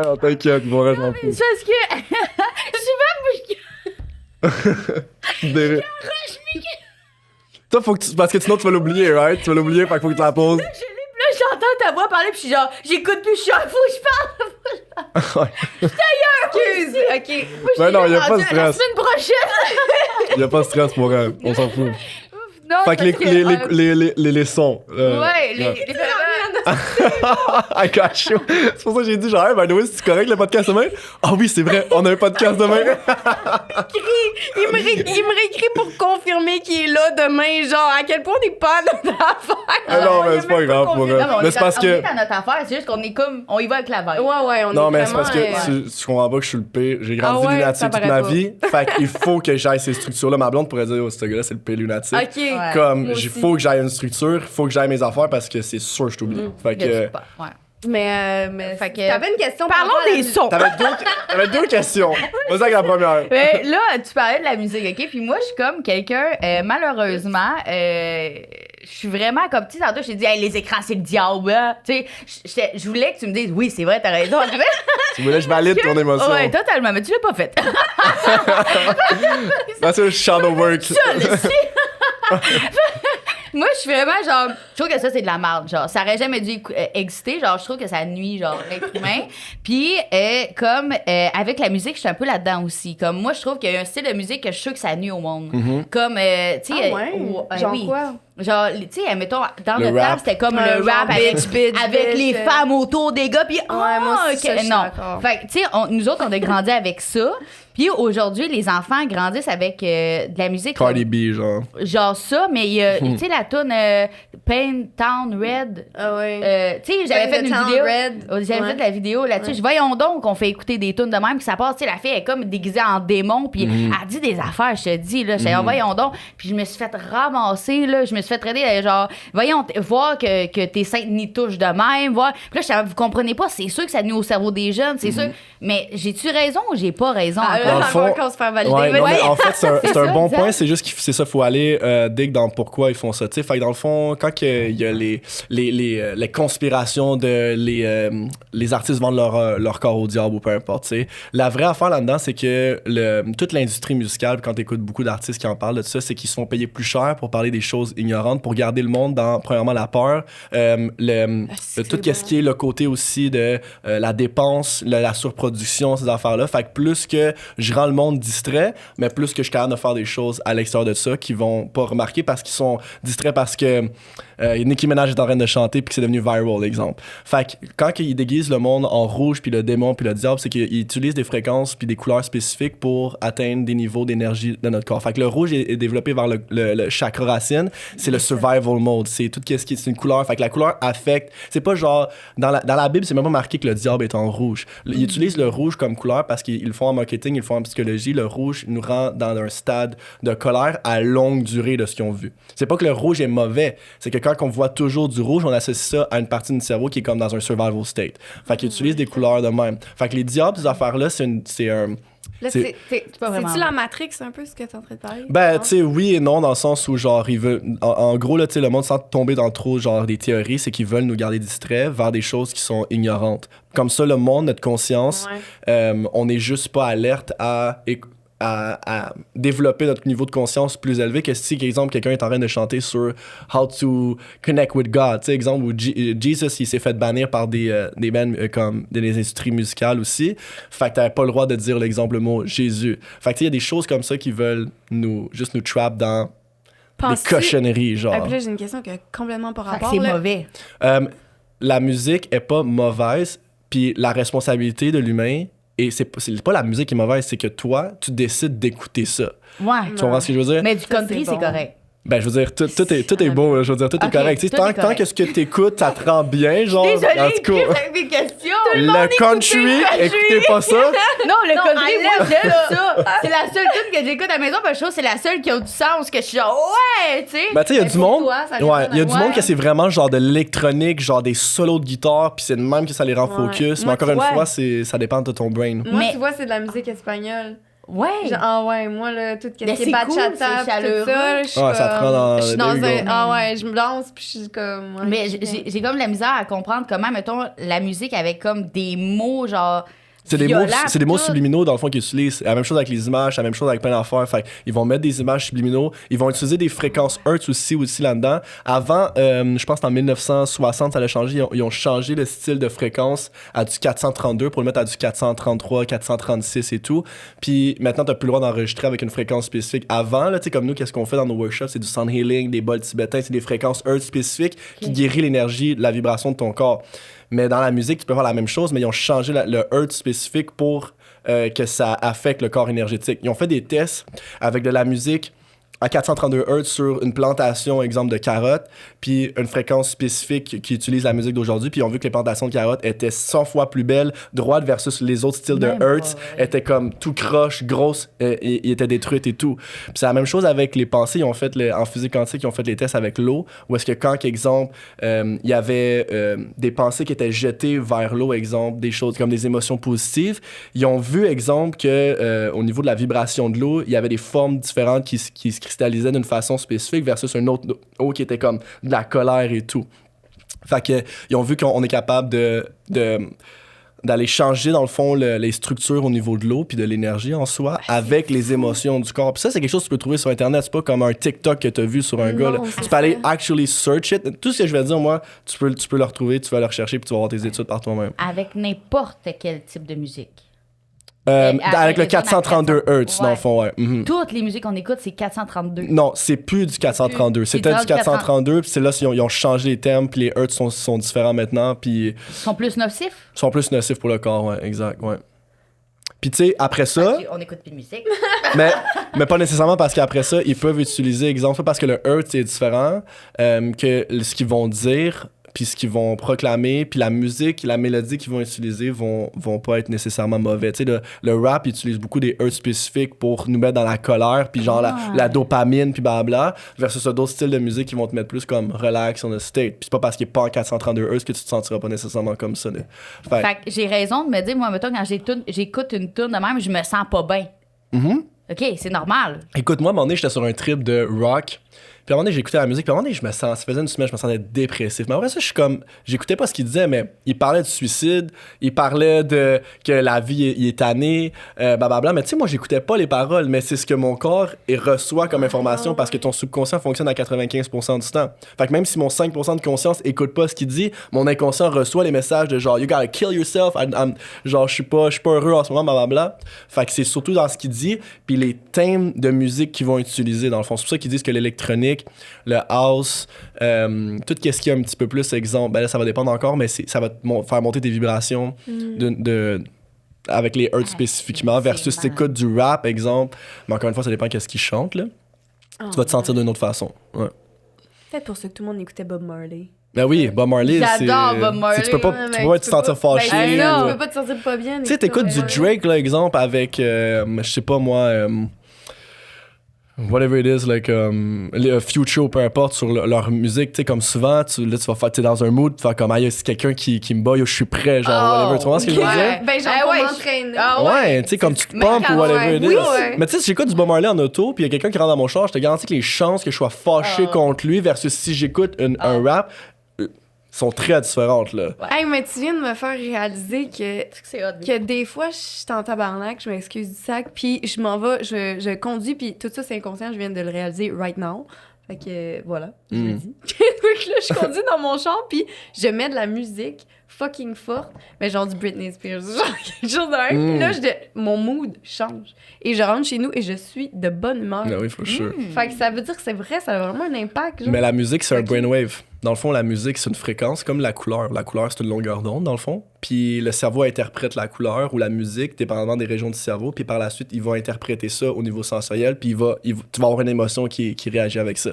Non, t'inquiète, bon, je m'en fous. C'est parce que. Je sais pas, Toi, faut que tu... Parce que sinon, tu vas l'oublier, right? Tu vas l'oublier, fait qu'il faut que tu la poses. là, j'entends ta voix parler, puis je suis genre, j'écoute plus, je suis genre, faut que je parle. Excuse. OK. Ben non, y a pas de La stress. semaine prochaine. Y a pas de stress pour elle. On s'en fout. Non, Fait que les sons. Ouais, les I got you. C'est pour ça que j'ai dit, genre, hey, by the way, c'est correct le podcast demain? Ah oui, c'est vrai, on a un podcast demain. Il me réécrit pour confirmer qu'il est là demain, genre, à quel point on n'est pas à notre affaire. Ah non, mais c'est pas grave pour elle. Mais c'est parce On que. est à notre affaire, c'est juste qu'on est comme, on y va avec la vibe. Ouais, on Non, est mais c'est vraiment... parce que tu comprends pas que je suis le pire. J'ai grandi Ah ouais, lunatique ça toute paraît ma pas. vie. Fait qu'il faut que j'aille ces structures-là. Ma blonde pourrait dire, oh, ce gars-là, c'est le pire lunatique. OK. Ouais. Comme, Moi il aussi. faut que j'aille une structure, il faut que j'aille mes affaires parce que c'est sûr que je t'oublie. Fait Je sais que. pas, ouais. Mais Fait que- t'avais une question. Parlons par rapport à des la- sons. T'avais 2 questions. Vas-y avec la première. Mais là, tu parlais de la musique, OK? Puis moi, je suis comme quelqu'un, malheureusement, je suis vraiment comme, tu sais, tantôt, je t'ai dit, hey, les écrans, c'est le diable, hein? Tu sais, je voulais que tu me dises, oui, c'est vrai, t'as raison. Tu voulais que je valide ton émotion. Ouais, totalement, mais tu l'as pas fait. That's a shadow work. Moi, je suis vraiment genre, je trouve que ça, c'est de la merde. Genre, ça aurait jamais dû exister. Genre, je trouve que ça nuit, genre, l'être humain. Puis, comme avec la musique, je suis un peu là-dedans aussi. Comme moi, je trouve qu'il y a un style de musique que je suis sûre que ça nuit au monde. Comme, tu sais, Ah ouais? Genre oui. quoi? Genre, tu sais, mettons, dans Le notre temps, rap. c'était comme Ouais, le genre rap avec, bitch, avec les femmes autour des gars. Puis, moi aussi, ça, je suis non. d'accord. Fait que, tu sais, nous autres, on a grandi avec ça. Puis aujourd'hui, les enfants grandissent avec de la musique. Cardi B, genre. Genre ça, mais il y a, tu sais, la toune Pain Town Red. Ah ouais. Tu sais, j'avais Paint fait the une Town vidéo. Red. J'avais Ouais. fait de la vidéo là-dessus. Voyons donc qu'on fait écouter des tunes de même, puis ça passe, tu sais, la fille est comme déguisée en démon, puis elle dit des affaires, je te dis, là. J'étais, voyons donc. Puis je me suis fait ramasser, là. Je me suis fait traiter, genre, voyons, voir que tes seins n'y touchent de même, voir. Puis là, j'étais, vous comprenez pas, c'est sûr que ça nuit au cerveau des jeunes, c'est sûr. Mais j'ai-tu raison ou j'ai pas raison? Ah, encore? là, Dans le j'ai fond- encore se faire valider. Ouais, non, Ouais. mais en fait, c'est un ça, bon exact. point. C'est juste que c'est ça, faut aller dig dans pourquoi ils font ça. Tu sais, fait que dans le fond, quand il y a les conspirations de les artistes vendent leur corps au diable ou peu importe, tu sais, la vraie affaire là-dedans, c'est que toute l'industrie musicale, quand tu écoutes beaucoup d'artistes qui en parlent de ça, c'est qu'ils se font payer plus cher pour parler des choses ignorantes, pour garder le monde dans, premièrement, la peur, c'est tout bon. ce qui est le côté aussi de la dépense, la surproduction, ces affaires-là. Fait que plus que je rends le monde distrait, mais plus que je suis capable de faire des choses à l'extérieur de ça qu'ils vont pas remarquer parce qu'ils sont distraits parce que Nicki Minaj est en train de chanter puis que c'est devenu viral, exemple. Fait que quand ils déguisent le monde en rouge puis le démon puis le diable, c'est qu'ils utilisent des fréquences puis des couleurs spécifiques pour atteindre des niveaux d'énergie de notre corps. Fait que le rouge est développé vers le chakra racine, c'est le survival mode, c'est tout ce qui est une couleur. Fait que la couleur affecte, c'est pas genre dans la Bible, c'est même pas marqué que le diable est en rouge. Ils utilisent le rouge comme couleur parce qu'ils le font en marketing, ils le font en psychologie. Le rouge nous rend dans un stade de colère à longue durée de ce qu'ils ont vu. C'est pas que le rouge est mauvais, c'est que quand on voit toujours du rouge, on associe ça à une partie de notre cerveau qui est comme dans un survival state. Fait qu'ils utilisent des couleurs de même. Fait que les diables, ces affaires-là, c'est un... Là, c'est- pas vraiment. C'est-tu la Matrix un peu ce que t'es en train de parler? Ben, Non? tu sais, oui et non, dans le sens où, genre, ils veulent. En gros, là, tu sais, le monde, sans tomber dans trop, genre, des théories, c'est qu'ils veulent nous garder distraits vers des choses qui sont ignorantes. Comme ça, le monde, notre conscience, on n'est juste pas alerte à développer notre niveau de conscience plus élevé que si, par exemple, quelqu'un est en train de chanter sur How to Connect with God. Tu sais, exemple, où Jesus, il s'est fait bannir par des bands comme des industries musicales aussi. Fait que t'avais pas le droit de dire, l'exemple, le mot Jésus. Fait que, tu sais, il y a des choses comme ça qui veulent juste nous trap dans des Penses-tu- cochonneries, Ah, genre. puis là, j'ai une question qui a complètement pas Fait que rapport. c'est là. mauvais. La musique est pas mauvaise, puis la responsabilité de l'humain, et c'est pas la musique qui est mauvaise, c'est que toi, tu décides d'écouter ça. Ouais. Tu comprends ce que je veux dire? Mais du Ça, country, c'est c'est bon. correct. Ben, je veux dire, tout est beau, là. Je veux dire, tout est Ok, correct. Tu sais, tout est tant correct. que ce que t'écoutes, ça te rend bien, genre. en Désolée, tout Chris, cas, avec mes questions. le country, écoutez pas ça. Non, le Non, country, moi, enlève j'aime ça. C'est la seule tune que j'écoute à la maison, parce que je trouve que c'est la seule qui a du sens, que je suis genre, ouais, tu sais. Ben, tu sais, il y a Mais du pour monde. toi, ça dépend Ouais, il y a du de- monde ouais. que c'est vraiment genre de l'électronique, genre des solos de guitare, puis c'est de même que ça les rend Ouais. focus. Mais Moi, encore tu une vois- fois, ça dépend de ton brain. Moi, Mais- tu vois, c'est de la musique espagnole. Ouais. Genre, ah ouais, moi, là, tout ce Mais qui est c'est cool, bachata, c'est tout chaleureux. ça, je suis Ouais, ça te rend dans- je suis there you dans un... go. Ah ouais, je me lance, puis je suis comme... ouais, Mais je suis j'ai comme la misère à comprendre comment, mettons, la musique avec comme des mots, genre. C'est des violents, mots tout. subliminaux dans le fond qu'ils utilisent. C'est la même chose avec les images, c'est la même chose avec plein d'affaires. Fait ils vont mettre des images subliminaux, ils vont utiliser des fréquences Hertz aussi là-dedans. Avant, je pense qu'en 1960, ça a changé. Ils ont changé le style de fréquence à du 432 pour le mettre à du 433, 436 et tout. Puis maintenant, t'as plus le droit d'enregistrer avec une fréquence spécifique. Avant, là, tu sais, comme nous, qu'est-ce qu'on fait dans nos workshops? C'est du sound healing, des bols tibétains, c'est des fréquences Hertz spécifiques qui guérit l'énergie, la vibration de ton corps. Mais dans la musique, tu peux faire la même chose, mais ils ont changé le Hertz spécifique pour que ça affecte le corps énergétique. Ils ont fait des tests avec de la musique à 432 Hz sur une plantation, exemple de carottes, puis une fréquence spécifique qui utilise la musique d'aujourd'hui, puis ils ont vu que les plantations de carottes étaient 100 fois plus belles, droites versus les autres styles Même de Hertz, pas, étaient comme tout croche, grosses, et étaient détruites et tout. Puis c'est la même chose avec les pensées, ils ont fait en physique quantique, ils ont fait les tests avec l'eau, où est-ce que quand, exemple, il y avait des pensées qui étaient jetées vers l'eau, exemple, des choses comme des émotions positives, ils ont vu, exemple, que au niveau de la vibration de l'eau, il y avait des formes différentes qui se cristallisaient d'une façon spécifique versus une autre eau qui était comme de la colère et tout. Fait que ils ont vu qu'on est capable d'aller changer, dans le fond, les structures au niveau de l'eau puis de l'énergie en soi avec les émotions du corps. Puis ça, c'est quelque chose que tu peux trouver sur Internet. C'est pas comme un TikTok que tu as vu sur un gars. Là. Non, c'est Tu peux aller ça. actually search it. Tout ce que je vais dire, moi, tu peux le retrouver, tu vas le rechercher puis tu vas avoir tes études par toi-même. Avec n'importe quel type de musique. Avec le 432 Hz, dans le Ouais. fond, ouais. Mhm. Toutes les musiques qu'on écoute, c'est 432. Non, c'est plus du 432. C'était C'est du 432, puis c'est là ils ont changé les termes, puis les hertz sont différents maintenant, puis Ils sont plus nocifs. sont plus nocifs pour le corps, ouais, exact, ouais. Puis tu sais, après ça, On écoute plus de musique. mais pas nécessairement parce qu'après ça, ils peuvent utiliser, exemple, parce que le hertz est différent, que ce qu'ils vont dire, puis ce qu'ils vont proclamer, puis la musique, la mélodie qu'ils vont utiliser vont pas être nécessairement mauvais. Tu sais, le rap utilise beaucoup des hertz spécifiques pour nous mettre dans la colère, puis genre la dopamine, puis blabla, versus d'autres styles de musique qui vont te mettre plus comme relax on a state. Puis c'est pas parce qu'il est pas en 432 hertz que tu te sentiras pas nécessairement comme ça. Là. Fait que j'ai raison de me dire, moi, mettons, quand j'écoute une tune de même, je me sens pas bien. Mhm. OK, c'est normal. Écoute, moi, à un moment donné, j'étais sur un trip de rock. Puis à un moment donné, j'écoutais la musique. Puis à un moment donné, ça faisait une semaine, je me sentais dépressif. Mais après ça, j'écoutais pas ce qu'il disait, mais il parlait du suicide. Il parlait de que la vie il est tannée, blablabla. Mais tu sais, moi, j'écoutais pas les paroles, mais c'est ce que mon corps reçoit comme information parce que ton subconscient fonctionne à 95% du temps. Fait que même si mon 5% de conscience écoute pas ce qu'il dit, mon inconscient reçoit les messages de genre, you gotta kill yourself, genre, je suis pas heureux en ce moment, blablabla. Fait que c'est surtout dans ce qu'il dit, puis les thèmes de musique qu'ils vont utiliser, dans le fond. C'est pour ça qu'ils disent que l'électronique, le house, tout ce qui est un petit peu plus exemple, ben là, ça va dépendre encore, mais ça va te faire monter tes vibrations avec les hertz spécifiquement, versus si tu écoutes du rap, exemple, mais encore une fois, ça dépend qu'est-ce qu'ils chantent, là. Tu vas te sentir d'une autre façon. Ouais. Peut-être pour ça que tout le monde écoutait Bob Marley. Ben oui, Bob Marley, c'est... J'adore Bob Marley. Tu peux pas, Ouais, tu mais peux pas te sentir fâché. Ben, non. tu peux pas te sentir pas bien. Tu sais, t'écoutes du Drake, là, exemple, avec, je sais pas moi, whatever it is, like, Future, peu importe, sur leur musique, tu sais, comme souvent, là, tu vas faire, t'es dans un mood, tu vas comme, ah, c'est quelqu'un qui me bat, yo, je suis prêt, genre, whatever. Tu vois ce que je veux dire? Ben, genre, Ah pour ouais, m'entraîner. Ah Ouais, tu sais, comme tu te Mais pompes ou quand- whatever it is. oui, ouais. Mais tu sais, si j'écoute du Bob Marley en auto, puis il y a quelqu'un qui rentre dans mon char, je te garantis que les chances que je sois fâché contre lui versus si j'écoute un rap sont très différentes, là. Hey, mais tu viens de me faire réaliser C'est hot. que des fois, je suis en tabarnak, je m'excuse du sac, puis je m'en vais, je conduis, puis tout ça, c'est inconscient, je viens de le réaliser right now. Fait que, voilà, je le dis. Donc là, je conduis dans mon char, puis je mets de la musique fucking forte, mais genre du Britney Spears, genre quelque chose d'un. Puis là, mon mood change. Et je rentre chez nous et je suis de bonne humeur. Ben oui, for sure. Fait que ça veut dire que c'est vrai, ça a vraiment un impact. Genre. Mais la musique, c'est un Ok. brainwave. Dans le fond, la musique, c'est une fréquence, comme la couleur. La couleur, c'est une longueur d'onde, dans le fond. puis le cerveau interprète la couleur ou la musique, dépendamment des régions du cerveau, puis par la suite, il va interpréter ça au niveau sensoriel, puis tu vas avoir une émotion qui réagit avec ça.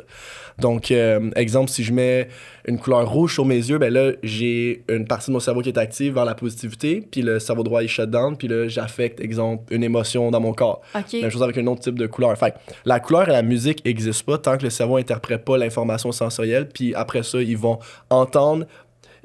Donc, exemple, si je mets une couleur rouge sur mes yeux, ben là, j'ai une partie de mon cerveau qui est active vers la positivité, puis le cerveau droit, il shut down, puis là, j'affecte, exemple, une émotion dans mon corps. Même chose avec un autre type de couleur. Fait que la couleur et la musique n'existent pas tant que le cerveau n'interprète pas l'information sensorielle, puis après ça, ils vont entendre,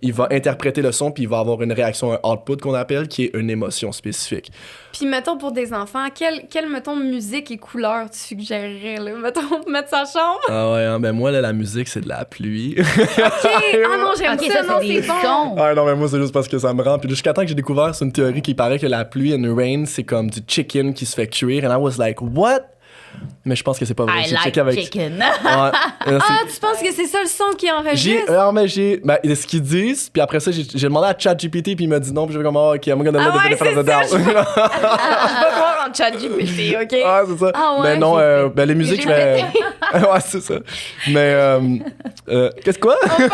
il va interpréter le son, puis il va avoir une réaction, un output qu'on appelle, qui est une émotion spécifique. Puis, mettons, pour des enfants, quelle mettons, musique et couleur tu suggérerais, là? Mettons, mettre sa chambre? Ah ouais, hein, ben moi, là, la musique, c'est de la pluie. OK! Ah non, j'aime ça, non, c'est des c'est bon! sons. Ah non, mais moi, c'est juste parce que ça me rend. Puis jusqu'à temps que j'ai découvert, c'est une théorie qui paraît que la pluie and rain, c'est comme du chicken qui se fait cuire. And I was like, what? Mais je pense que c'est pas vrai. I J'ai like checké avec... chicken. Ouais. Ah, tu penses que c'est ça le son qui enregistre? Ben, ce qu'ils disent, puis après ça, j'ai demandé à ChatGPT, puis il m'a dit non, puis je vais comme, OK, I'm gonna let the benefit of the doubt. Je vais voir en chat GPT, OK? Ah, c'est ça. Ah ouais, mais non, ben, les musiques, je vais. Ouais, c'est ça. Mais, qu'est-ce quoi? Quoi?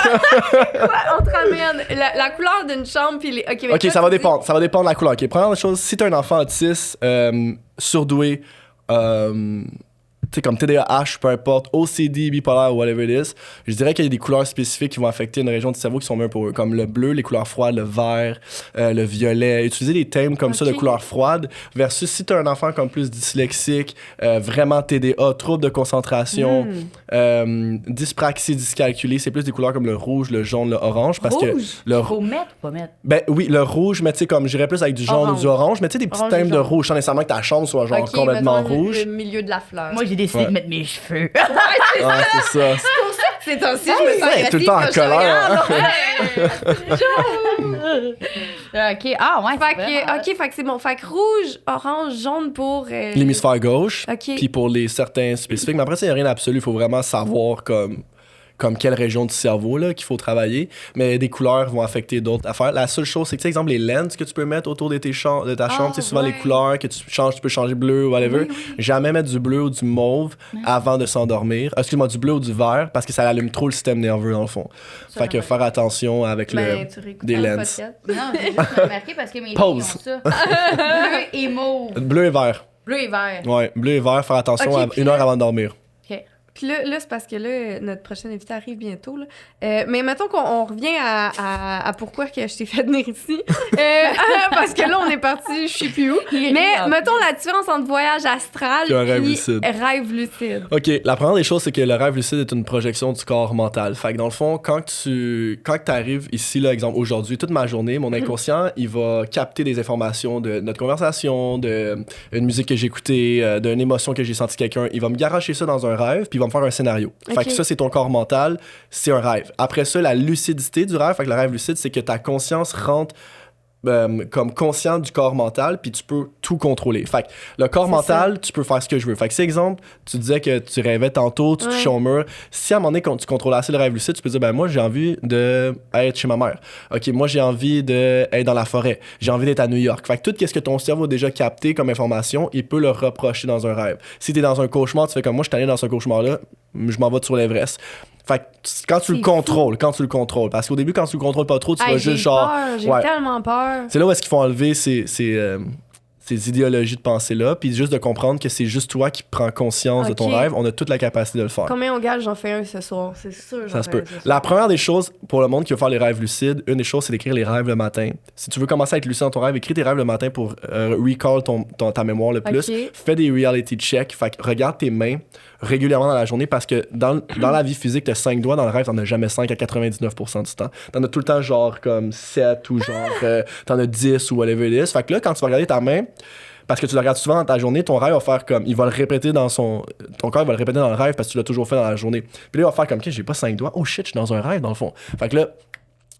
On te ramène la couleur d'une chambre, puis les. OK, mais OK, ça va dépendre. Ça va dépendre de la couleur. OK, première chose, si t'as un enfant autiste, surdoué, tu sais, comme TDAH, peu importe, OCD, bipolaire, whatever it is, je dirais qu'il y a des couleurs spécifiques qui vont affecter une région du cerveau qui sont mieux pour eux, comme le bleu, les couleurs froides, le vert, le violet. Utiliser des thèmes comme ça de couleurs froides versus si tu as un enfant comme plus dyslexique, vraiment TDA, trouble de concentration, dyspraxie, dyscalculie, c'est plus des couleurs comme le rouge, le jaune, le orange. Parce que Faut mettre ou pas mettre? Ben oui, le rouge, mais tu sais, comme j'irais plus avec du jaune ou du orange, mais tu sais, des petits Orange thèmes et de jaune. rouge, sans nécessairement que ta chambre soit genre complètement mettons, rouge. Le milieu de la fleur. Moi, j'ai décidé de mettre mes cheveux. Ah, c'est ça. C'est temps-ci, je me sens Ouais, tout le temps en colère. OK. Ah, ouais. Fait que c'est bon. Fait que rouge, orange, jaune pour. L'hémisphère gauche, OK. puis pour les certains spécifiques. Mais après, ça, il n'y a rien d'absolu. Il faut vraiment savoir comme quelle région du cerveau là, qu'il faut travailler. Mais des couleurs vont affecter d'autres affaires. La seule chose, c'est que, tu sais, exemple, les lenses que tu peux mettre autour de ta chambre, c'est souvent les couleurs que tu changes, tu peux changer bleu ou whatever. Jamais mettre du bleu ou du mauve avant de s'endormir. Excuse-moi, du bleu ou du vert, parce que ça allume trop le système nerveux, dans le fond. Fait que faire attention avec des lenses. Non, j'ai juste remarqué parce que mes filles ont ça. Bleu et mauve. Bleu et vert. Bleu et vert. Ouais, bleu et vert, faire attention Ok, à puis une heure avant de dormir. Puis là, c'est parce que là, notre prochaine invité arrive bientôt. Là. Mais mettons qu'on revient à pourquoi que je t'ai fait venir ici. Parce que là, on est parti, je sais plus où. Mais mettons la différence entre voyage astral et rêve lucide. Rêve lucide. OK, la première des choses, c'est que le rêve lucide est une projection du corps mental. Fait que dans le fond, quand tu arrives ici, là, exemple, aujourd'hui, toute ma journée, mon inconscient, il va capter des informations de notre conversation, d'une musique que j'ai écoutée, d'une émotion que j'ai senti quelqu'un. Il va me garocher ça dans un rêve, puis il va me faire un scénario. Fait que ça, c'est ton corps mental, c'est un rêve. Après ça, la lucidité du rêve, fait que le rêve lucide, c'est que ta conscience rentre comme conscient du corps mental, puis tu peux tout contrôler. Fait que le corps mental, tu peux faire ce que je veux. Fait que c'est exemple, tu disais que tu rêvais tantôt, tu touchais au mur. Si à un moment donné, quand tu contrôles assez le rêve lucide, tu peux dire, ben moi, j'ai envie d'être chez ma mère. OK, moi, j'ai envie d'être dans la forêt. J'ai envie d'être à New York. Fait que tout ce que ton cerveau a déjà capté comme information, il peut le reprocher dans un rêve. Si t'es dans un cauchemar, tu fais comme moi, je suis allé dans ce cauchemar-là, je m'en vais sur l'Everest. Fait que quand tu le contrôles, parce qu'au début, quand tu le contrôles pas trop, tu vas juste genre... J'ai tellement peur. C'est là où est-ce qu'il faut enlever ces idéologies de pensée-là, puis juste de comprendre que c'est juste toi qui prends conscience de ton rêve. On a toute la capacité de le faire. Combien on gage, j'en fais un ce soir, c'est sûr. Ça se peut. La première des choses, pour le monde qui veut faire les rêves lucides, une des choses, c'est d'écrire les rêves le matin. Si tu veux commencer à être lucide dans ton rêve, écris tes rêves le matin pour recall ta mémoire le plus. Fais des reality checks. Fait que regarde tes mains régulièrement dans la journée, parce que dans la vie physique, t'as 5 doigts, dans le rêve, t'en as jamais 5 à 99% du temps. T'en as tout le temps genre comme 7 ou genre t'en as 10 ou whatever it is. Fait que là, quand tu vas regarder ta main, parce que tu le regardes souvent dans ta journée, ton rêve va faire comme... Il va le répéter ton corps va le répéter dans le rêve parce que tu l'as toujours fait dans la journée. Puis là, il va faire comme, OK, j'ai pas 5 doigts. Oh shit, je suis dans un rêve, dans le fond. Fait que là,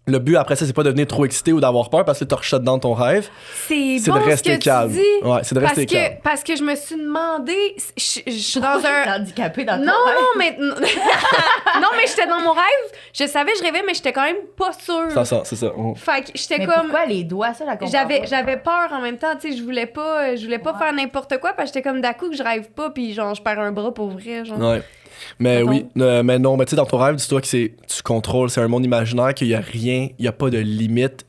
le but après ça, c'est pas de devenir trop excité ou d'avoir peur parce que t'as reshut dans ton rêve. C'est bon de rester calme. Ouais, c'est de rester calme. Parce que je me suis demandé, je suis dans un... handicapé dans ton non, rêve. non, mais... non, mais j'étais dans mon rêve. Je savais, je rêvais, mais j'étais quand même pas sûre. C'est ça. Fait que j'étais mais comme... pourquoi les doigts, ça, la comprends pas? J'avais peur en même temps, tu sais, je voulais pas faire n'importe quoi parce que j'étais comme d'un coup que je rêve pas puis genre je perds un bras pour vrai, genre. Ouais. Mais oui, mais non, mais tu sais, dans ton rêve, dis-toi que tu contrôles, c'est un monde imaginaire, qu'il y a rien, il y a pas de limite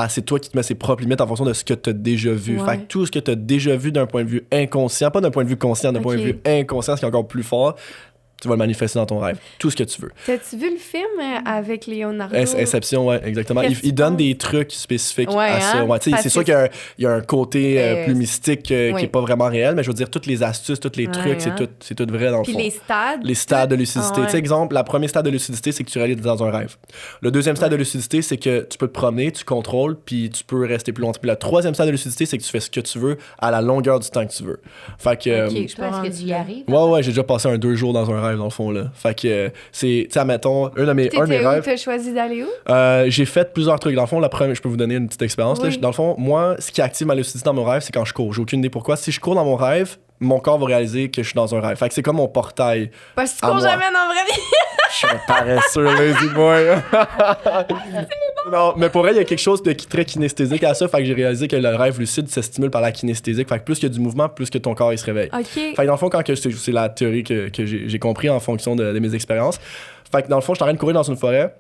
c'est toi qui te mets ses propres limites en fonction de ce que tu as déjà vu. Ouais. Fait que tout ce que tu as déjà vu d'un point de vue inconscient, pas d'un point de vue conscient, d'un point de vue inconscient, ce qui est encore plus fort, tu vas le manifester dans ton rêve. Tout ce que tu veux. T'as-tu vu le film avec Leonardo? Inception, ouais, exactement. Il donne des trucs spécifiques à ça. Hein? Ouais, c'est sûr qu'il y a un côté plus mystique qui oui. est pas vraiment réel, mais je veux dire, toutes les astuces, tous les trucs, hein? c'est tout vrai dans le Puis fond. les stades de lucidité. Tu sais, exemple, la première stade de lucidité, c'est que tu réalises dans un rêve. Le deuxième stade de lucidité, c'est que tu peux te promener, tu contrôles, puis tu peux rester plus longtemps. Puis le troisième stade de lucidité, c'est que tu fais ce que tu veux à la longueur du temps que tu veux. Fait que... Ok, Est-ce que tu y arrives? Ouais, j'ai déjà passé 2 jours dans un rêve, dans le fond, là. Fait que c'est, tu sais, admettons, un de mes rêves... T'as choisi d'aller où? J'ai fait plusieurs trucs. Dans le fond, je peux vous donner une petite expérience. Oui. Là. Dans le fond, moi, ce qui active ma lucidité dans mon rêve, c'est quand je cours. J'ai aucune idée pourquoi. Si je cours dans mon rêve, mon corps va réaliser que je suis dans un rêve. Fait que c'est comme mon portail. Parce que tu à cours moi. jamais dans la vraie vie. Je suis un paresseux, lazy boy. Non, mais pour elle, il y a quelque chose de très kinesthésique à ça. Fait que j'ai réalisé que le rêve lucide se stimule par la kinesthésique. Fait que plus il y a du mouvement, plus que ton corps il se réveille. OK. Fait que dans le fond, c'est la théorie que j'ai compris en fonction de mes expériences. Fait que dans le fond, je suis en train de courir dans une forêt.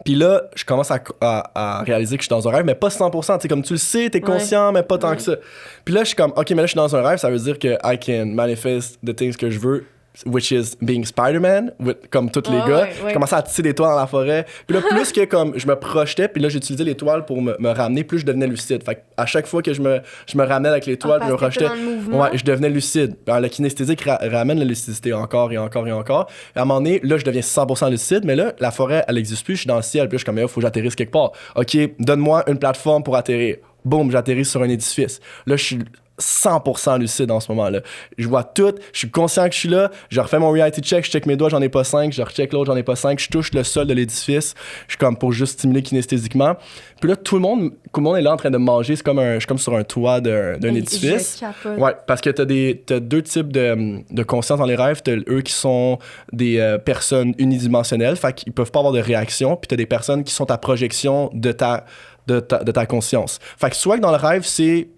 Puis là, je commence à réaliser que je suis dans un rêve, mais pas 100%. Tu sais, comme tu le sais, t'es conscient, mais pas tant que ça. Puis là, je suis comme, OK, mais là, je suis dans un rêve, ça veut dire que I can manifest the things que je veux, which is being Spider-Man, comme tous les gars. Je commençais à tisser des toiles dans la forêt. Puis là, plus que comme je me projetais, puis là, j'utilisais les toiles pour me ramener, plus je devenais lucide. Fait à chaque fois que je me ramenais avec les toiles, puis je me projetais, je devenais lucide. Alors, le kinesthésique ramène la lucidité encore et encore et encore. Et à un moment donné, là, je deviens 100% lucide, mais là, la forêt, elle n'existe plus, je suis dans le ciel, puis là, je suis comme, il faut que j'atterrisse quelque part. OK, donne-moi une plateforme pour atterrir. Boum, j'atterris sur un édifice. Là, je suis 100% lucide en ce moment-là. Je vois tout, je suis conscient que je suis là, je refais mon reality check, je check mes doigts, j'en ai pas 5, je recheck l'autre, j'en ai pas 5, je touche le sol de l'édifice, je suis comme pour juste stimuler kinesthésiquement. Puis là, tout le monde est là en train de manger, je suis comme sur un toit d'un édifice. Ouais, parce que t'as 2 types de conscience dans les rêves, t'as eux qui sont des personnes unidimensionnelles, fait qu'ils peuvent pas avoir de réaction, puis t'as des personnes qui sont ta projection de ta conscience. Fait que soit que dans le rêve, c'est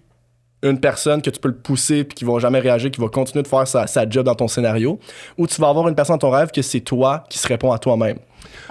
une personne que tu peux le pousser puis qui va jamais réagir, qui va continuer de faire sa job dans ton scénario, ou tu vas avoir une personne dans ton rêve que c'est toi qui se répond à toi-même.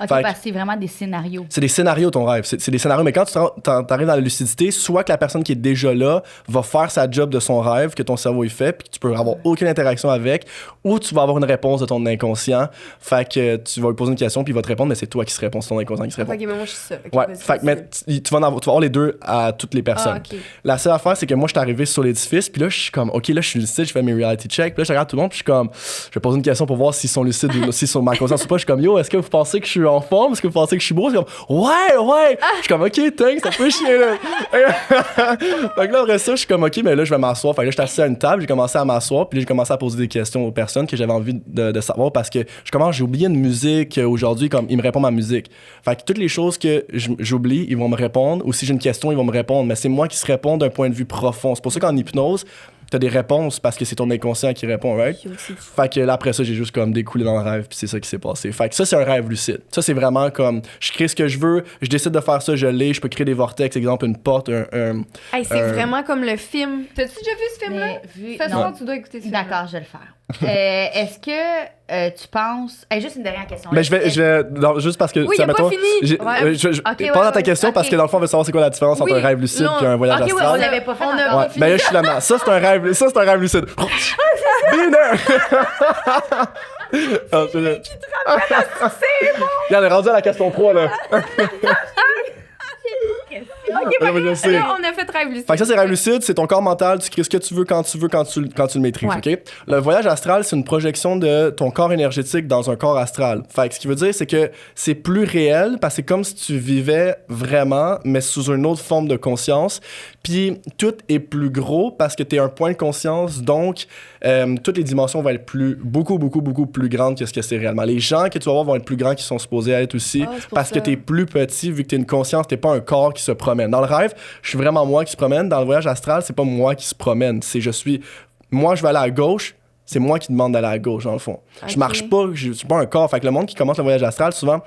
OK, parce que c'est vraiment des scénarios. C'est des scénarios, ton rêve. C'est des scénarios, mais quand tu arrives dans la lucidité, soit que la personne qui est déjà là va faire sa job de son rêve, que ton cerveau y fait, puis que tu peux avoir aucune interaction avec, ou tu vas avoir une réponse de ton inconscient, fait que tu vas lui poser une question, puis il va te répondre, mais c'est toi qui se réponds, c'est ton inconscient qui se répond. OK, mais moi, je suis ça. Okay, ouais, fait que tu vas avoir les deux à toutes les personnes. Okay. La seule affaire, c'est que moi, je suis arrivé sur l'édifice, puis là, je suis comme, OK, là, je suis lucide, je fais mes reality checks, puis là, je regarde tout le monde, puis je suis comme, je vais poser une question pour voir s'ils sont lucides ou s'ils sont ma conscience ou pas. Je suis comme, yo, est-ce que vous pensez que je suis en forme? Est-ce que vous pensez que je suis beau? C'est comme, ouais! Je suis comme, OK, thanks, ça peut chier, là. Donc là, après ça, je suis comme, OK, mais là, je vais m'asseoir. Fait que là, je suis assis à une table, j'ai commencé à m'asseoir, puis là, j'ai commencé à poser des questions aux personnes que j'avais envie de savoir parce que j'ai oublié une musique aujourd'hui, comme, ils me répondent ma musique. Fait que toutes les choses que j'oublie, ils vont me répondre, ou si j'ai une question, ils vont me répondre, mais c'est moi qui se réponds d'un point de vue profond. C'est pour ça qu'en hypnose, t'as des réponses parce que c'est ton inconscient qui répond, right? Fait que là, après ça, j'ai juste comme découlé dans le rêve, puis c'est ça qui s'est passé. Fait que ça, c'est un rêve lucide. Ça, c'est vraiment comme, je crée ce que je veux, je décide de faire ça, je peux créer des vortex, exemple, une porte, Hey, c'est vraiment comme le film. T'as-tu déjà vu ce film-là? Ce soir, tu dois écouter ce film. D'accord, je vais le faire. Est-ce que tu penses... juste une dernière question. Mais non, juste parce que... Oui, il a pas fini. Pose ta question parce que dans le fond, on veut savoir c'est quoi la différence entre un rêve lucide et un voyage astral. On l'avait pas fait encore. Ouais, ben là, je suis là, ça, c'est un rêve lucide. Biner! Qui te rappelle à c'est bon! Regarde, on est rendu à la question 3, là. Je sais. Là, on a fait rêve lucide. Fait que ça, c'est rêve lucide, c'est ton corps mental, tu crées ce que tu veux, quand tu le maîtrises, OK? Le voyage astral, c'est une projection de ton corps énergétique dans un corps astral. Fait que ce qui veut dire, c'est que c'est plus réel, parce que c'est comme si tu vivais vraiment, mais sous une autre forme de conscience. Puis tout est plus gros parce que t'es un point de conscience, donc toutes les dimensions vont être beaucoup plus grandes que ce que c'est réellement. Les gens que tu vas voir vont être plus grands qu'ils sont supposés être aussi, parce que t'es plus petit, vu que t'es une conscience, t'es pas un corps qui se promène. Dans le rêve, je suis vraiment moi qui se promène. Dans le voyage astral, c'est pas moi qui se promène. Moi, je vais aller à gauche, c'est moi qui demande d'aller à gauche, dans le fond. Okay. Je marche pas, je suis pas un corps. Fait que le monde qui commence le voyage astral, souvent,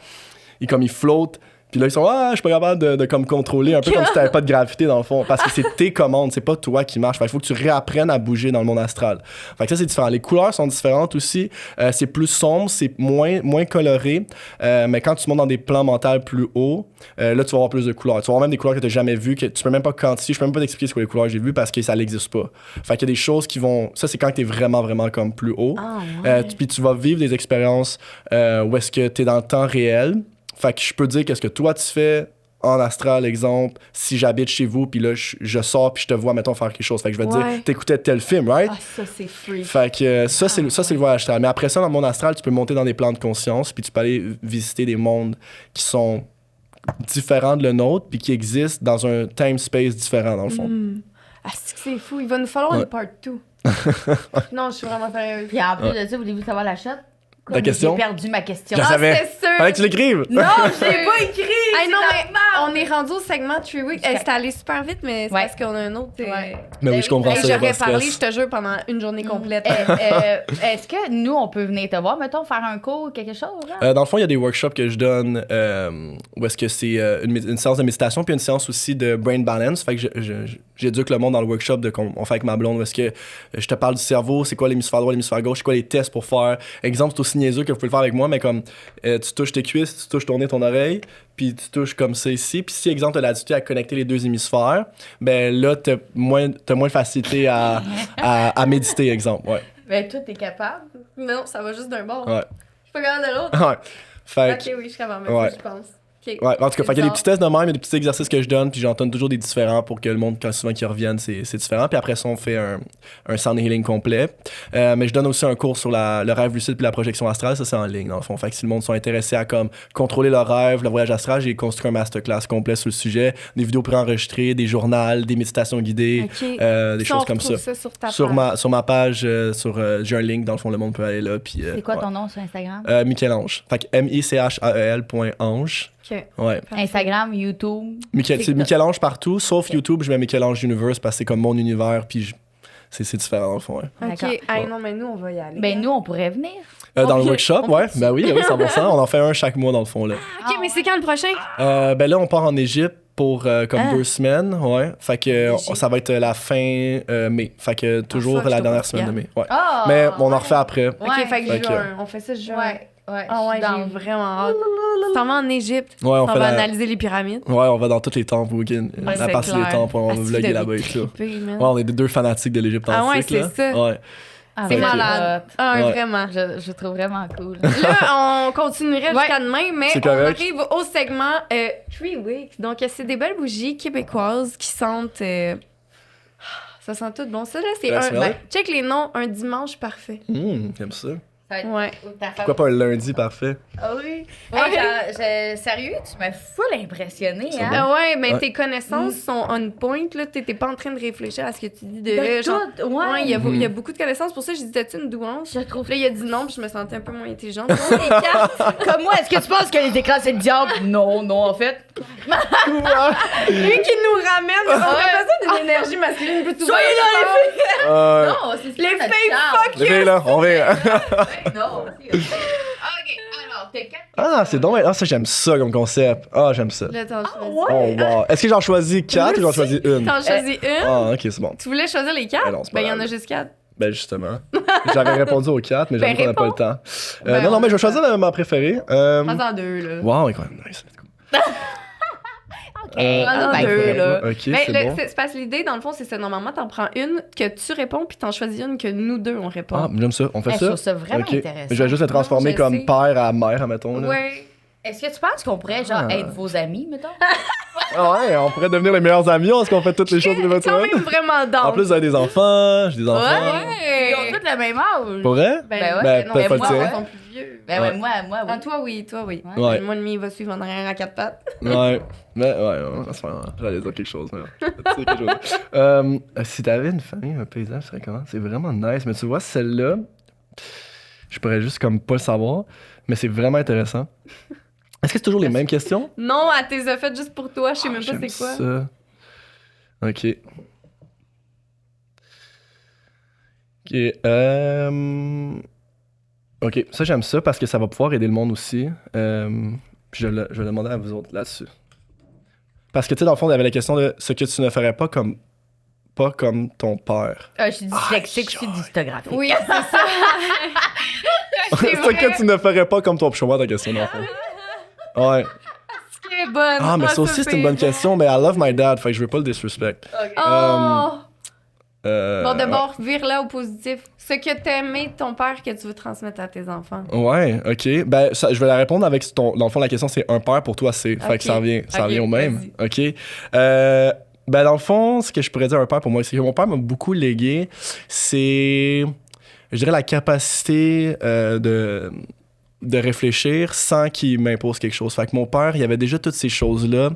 il flotte, Puis là, ils sont, je suis pas capable de comme contrôler, un peu comme si t'avais pas de gravité dans le fond. Parce que c'est tes commandes, c'est pas toi qui marche. Fait qu'il faut que tu réapprennes à bouger dans le monde astral. Fait que ça, c'est différent. Les couleurs sont différentes aussi. C'est plus sombre, c'est moins coloré. Mais quand tu montes dans des plans mentaux plus hauts, là, tu vas avoir plus de couleurs. Tu vas avoir même des couleurs que t'as jamais vues, que tu peux même pas quantifier. Je peux même pas t'expliquer ce que les couleurs que j'ai vues parce que ça n'existe pas. Fait qu'il y a des choses qui vont. Ça, c'est quand t'es vraiment, vraiment comme plus haut. Puis tu vas vivre des expériences où est-ce que t'es dans le temps réel. Fait que je peux dire qu'est-ce que toi tu fais en astral, exemple, si j'habite chez vous, puis là, je sors, puis je te vois, mettons, faire quelque chose. Fait que je vais te dire, t'écoutais tel film, right? Ah, ça, c'est free. Fait que ça, c'est le voyage astral. Mais après ça, dans le monde astral, tu peux monter dans des plans de conscience, puis tu peux aller visiter des mondes qui sont différents de le nôtre, puis qui existent dans un time-space différent, dans le fond. Ah, c'est fou. Il va nous falloir une part 2. Non, je suis vraiment sérieuse. Puis en plus de ça, voulez-vous savoir la shot? Ta question? J'ai perdu ma question. Je savais. c'est sûr. Fallait que tu l'écrives. Non, je l'ai pas écrit! Hey, c'est non, la mais merde. on est rendu au segment 3 Weeks. C'était allé super vite, mais c'est parce qu'on a un autre. Mais oui, je comprends ça. J'aurais pas de parlé, stress. je te jure, pendant une journée complète. Est-ce que nous, on peut venir te voir, mettons, faire un cours ou quelque chose? Là? Dans le fond, il y a des workshops que je donne où est-ce que c'est une séance de méditation puis une séance aussi de brain balance. Fait que j'éduque le monde dans le workshop qu'on fait avec ma blonde où est-ce que je te parle du cerveau, c'est quoi l'hémisphère droit, l'hémisphère gauche, c'est quoi les tests pour faire. Exemple, c'est aussi niaiseux que vous pouvez le faire avec moi, mais comme tu touches tes cuisses, tu touches ton nez, ton oreille, puis tu touches comme ça ici. Puis si, exemple, tu as la difficulté à connecter les deux hémisphères, ben là, t'as moins de facilité à méditer, exemple. Ouais. Ben, toi, t'es capable. Non, ça va juste d'un bord. Ouais. Je suis pas capable de l'autre. Ouais. Fait Ok, oui, je suis capable, Ouais. je pense. Okay. Ouais, en tout cas, C'est fait qu'il y a des bizarre. petits tests de même, il y a des petits exercices que je donne, puis j'en donne toujours des différents pour que le monde, quand souvent qu'ils reviennent, c'est différent. Puis après ça, on fait un sound healing complet. Mais je donne aussi un cours sur le rêve lucide puis la projection astrale, ça c'est en ligne dans le fond. Fait que si le monde sont intéressés à comme contrôler leur rêve, le voyage astral, j'ai construit un masterclass complet sur le sujet, des vidéos préenregistrées, des journaux, des méditations guidées, Ok. des choses comme ça. Sur ta Sur page. ma page, j'ai un link, dans le fond, le monde peut aller là. Puis, C'est quoi ouais. ton nom sur Instagram? Michel-Ange. Fait que Michael.ange. Ok. Ouais. Instagram, YouTube. C'est TikTok. Michel-Ange partout, sauf YouTube, je mets Michel-Ange Universe parce que c'est comme mon univers, puis c'est différent dans le fond. Ouais. D'accord. Ok. Hey, non, mais nous, on va y aller. Ben, nous, on pourrait venir. Dans le Ok, workshop, on ouais, peut-tu? ben oui, 100%. On en fait un chaque mois dans le fond. Là. Ok, mais c'est quand le prochain? Ben là, on part en Égypte pour comme Ah. 2 semaines, ouais. Fait que ça va être la fin mai. Fait que toujours fuck, la je dernière te semaine de mai. Ouais. Ah! Mais on en refait après. Ok, Ouais. fait que Fait que- juin. On fait ça juin. Ouais. Ah ouais, j'ai vraiment hâte. Tu t'en vas en Égypte. Ouais, on on fait va la- analyser les pyramides. Ouais, on va dans tous les temples, Ah, à c'est passer les clair. temples, on va Asti, vlogger vous là-bas et devez tout. triper, man. Ouais, on est des deux fanatiques de l'Égypte Ah ouais, antique, là. c'est ça. Ouais. Ah, C'est Ok. malade. Ah, Ouais. vraiment. Je trouve vraiment cool. Là, on continuerait jusqu'à demain, mais C'est on correct. arrive au segment 3 Weeks. Donc, c'est des belles bougies québécoises qui sentent... ça sent tout bon. Ça, là, c'est Ouais, c'est vrai? check les noms. Un dimanche parfait. J'aime ça. Ouais. Pourquoi pas un lundi parfait? Ah oui. Ouais. Sérieux, tu m'as full impressionné, Ça hein? va. Ouais, mais Ouais. tes connaissances sont on point. Là, t'es pas en train de réfléchir à ce que tu dis de De là. Genre, tout, ouais. il y a beaucoup de connaissances. Pour ça, je disais, tu une douance? Je trouve. Là, il a dit non, puis je me sentais un peu moins intelligente. Donc, les cartes, Comme moi, est-ce que tu penses que les écrans, c'est le diable? Non, non, en fait. lui qui nous ramène, on a besoin d'une énergie masculine plus Soyez dans Euh, Non, c'est Les filles, fuck les filles, là, on rire. Non, c'est OK. OK, alors, t'as 4 Ah, c'est donc. Ah, ça, j'aime ça comme concept. Ah, j'aime ça. Là, t'en choisis. Oh, wow. Est-ce que j'en choisis 4 ou j'en choisis une? T'en choisis une. Ah, ok, c'est bon. Tu voulais choisir les quatre? Ben non, c'est pas Ben, il y en a grave. juste 4. Ben, justement. J'avais répondu aux 4, mais Ben, j'avoue qu'on n'a pas le temps. Ben, non, on- mais je vais choisir ma préférée. Prends-en deux, là. Wow, quand même nice. Let's go. OK. Prends-en ben, deux, c'est là. Ok, Mais c'est bon. c'est parce que l'idée, dans le fond, c'est ça. Normalement, t'en prends une que tu réponds, puis t'en choisis une que nous deux, on répond. Ah, j'aime ça. On fait Je ça? trouve ça vraiment Ok. intéressant. Je vais juste le transformer je comme sais. père à mère, admettons. Là. Ouais. Est-ce que tu penses qu'on pourrait, genre, Ah. être vos amis, mettons? Ah ouais, on pourrait devenir les meilleurs amis parce qu'on fait toutes les choses de votre Quand même vraiment down. En plus, vous avez des enfants, j'ai des enfants. Ils ont Ouais. tous le même âge. Pour vrai? Ben ouais. Ben, non, peut-être pas moi, le tien. ils sont plus vieux. Ben Ouais. moi, oui. Ah, toi, oui, toi, oui. Ouais. Moi, le mien, il va suivre en arrière à quatre pattes. Ouais. Mais ouais, c'est pas grave. J'allais dire quelque chose. Mais... c'est quelque chose. Si t'avais une famille, un paysage, ce serait comment? C'est vraiment nice. Mais tu vois, celle-là, je pourrais juste comme pas le savoir, mais c'est vraiment intéressant. Est-ce que c'est toujours les mêmes questions? Non, elle t'es a faites juste pour toi. Je sais même pas J'aime c'est quoi. ça. Ok. Ok. Ok, ça j'aime ça parce que ça va pouvoir aider le monde aussi. Puis je vais le demander à vous autres là-dessus. Parce que, tu sais, dans le fond, il y avait la question de ce que tu ne ferais pas comme ton père. Je suis dyslexique, je suis dystographique. Oui, c'est ça. Ce que tu ne ferais pas comme ton... Je comprends ta question, dans le fond. Ouais. C'est bonne. Ah, mais ça aussi, c'est une bonne question, mais I love my dad, fait que je veux pas le disrespect. Oh! Bon, Ouais. d'abord, vire-là au positif. Ce que t'aimais de ton père que tu veux transmettre à tes enfants. Ouais, ok. Ben, je vais la répondre avec ton. Dans le fond, la question, c'est un père, pour toi, c'est. Fait que ça revient au même. Ok. Ben, dans le fond, ce que je pourrais dire un père pour moi, c'est que mon père m'a beaucoup légué, c'est. Je dirais la capacité de réfléchir sans qu'il m'impose quelque chose. Fait que mon père, il y avait déjà toutes ces choses-là.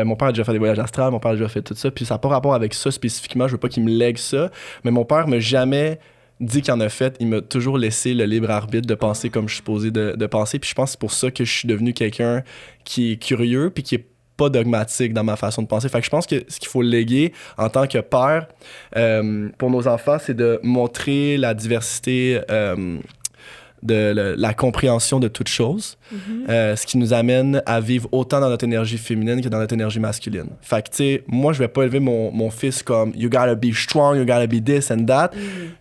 Mon père a déjà fait des voyages astrales, mon père a déjà fait tout ça, puis ça n'a pas rapport avec ça spécifiquement, je veux pas qu'il me lègue ça, mais mon père m'a jamais dit qu'il en a fait, il m'a toujours laissé le libre arbitre de penser comme je suis supposé de penser, puis je pense que c'est pour ça que je suis devenu quelqu'un qui est curieux, puis qui est pas dogmatique dans ma façon de penser. Fait que je pense que ce qu'il faut léguer en tant que père pour nos enfants, c'est de montrer la diversité de la compréhension de toute chose, ce qui nous amène à vivre autant dans notre énergie féminine que dans notre énergie masculine. Fait que, tu sais, moi, je vais pas élever mon fils comme « you gotta be strong, you gotta be this and that ».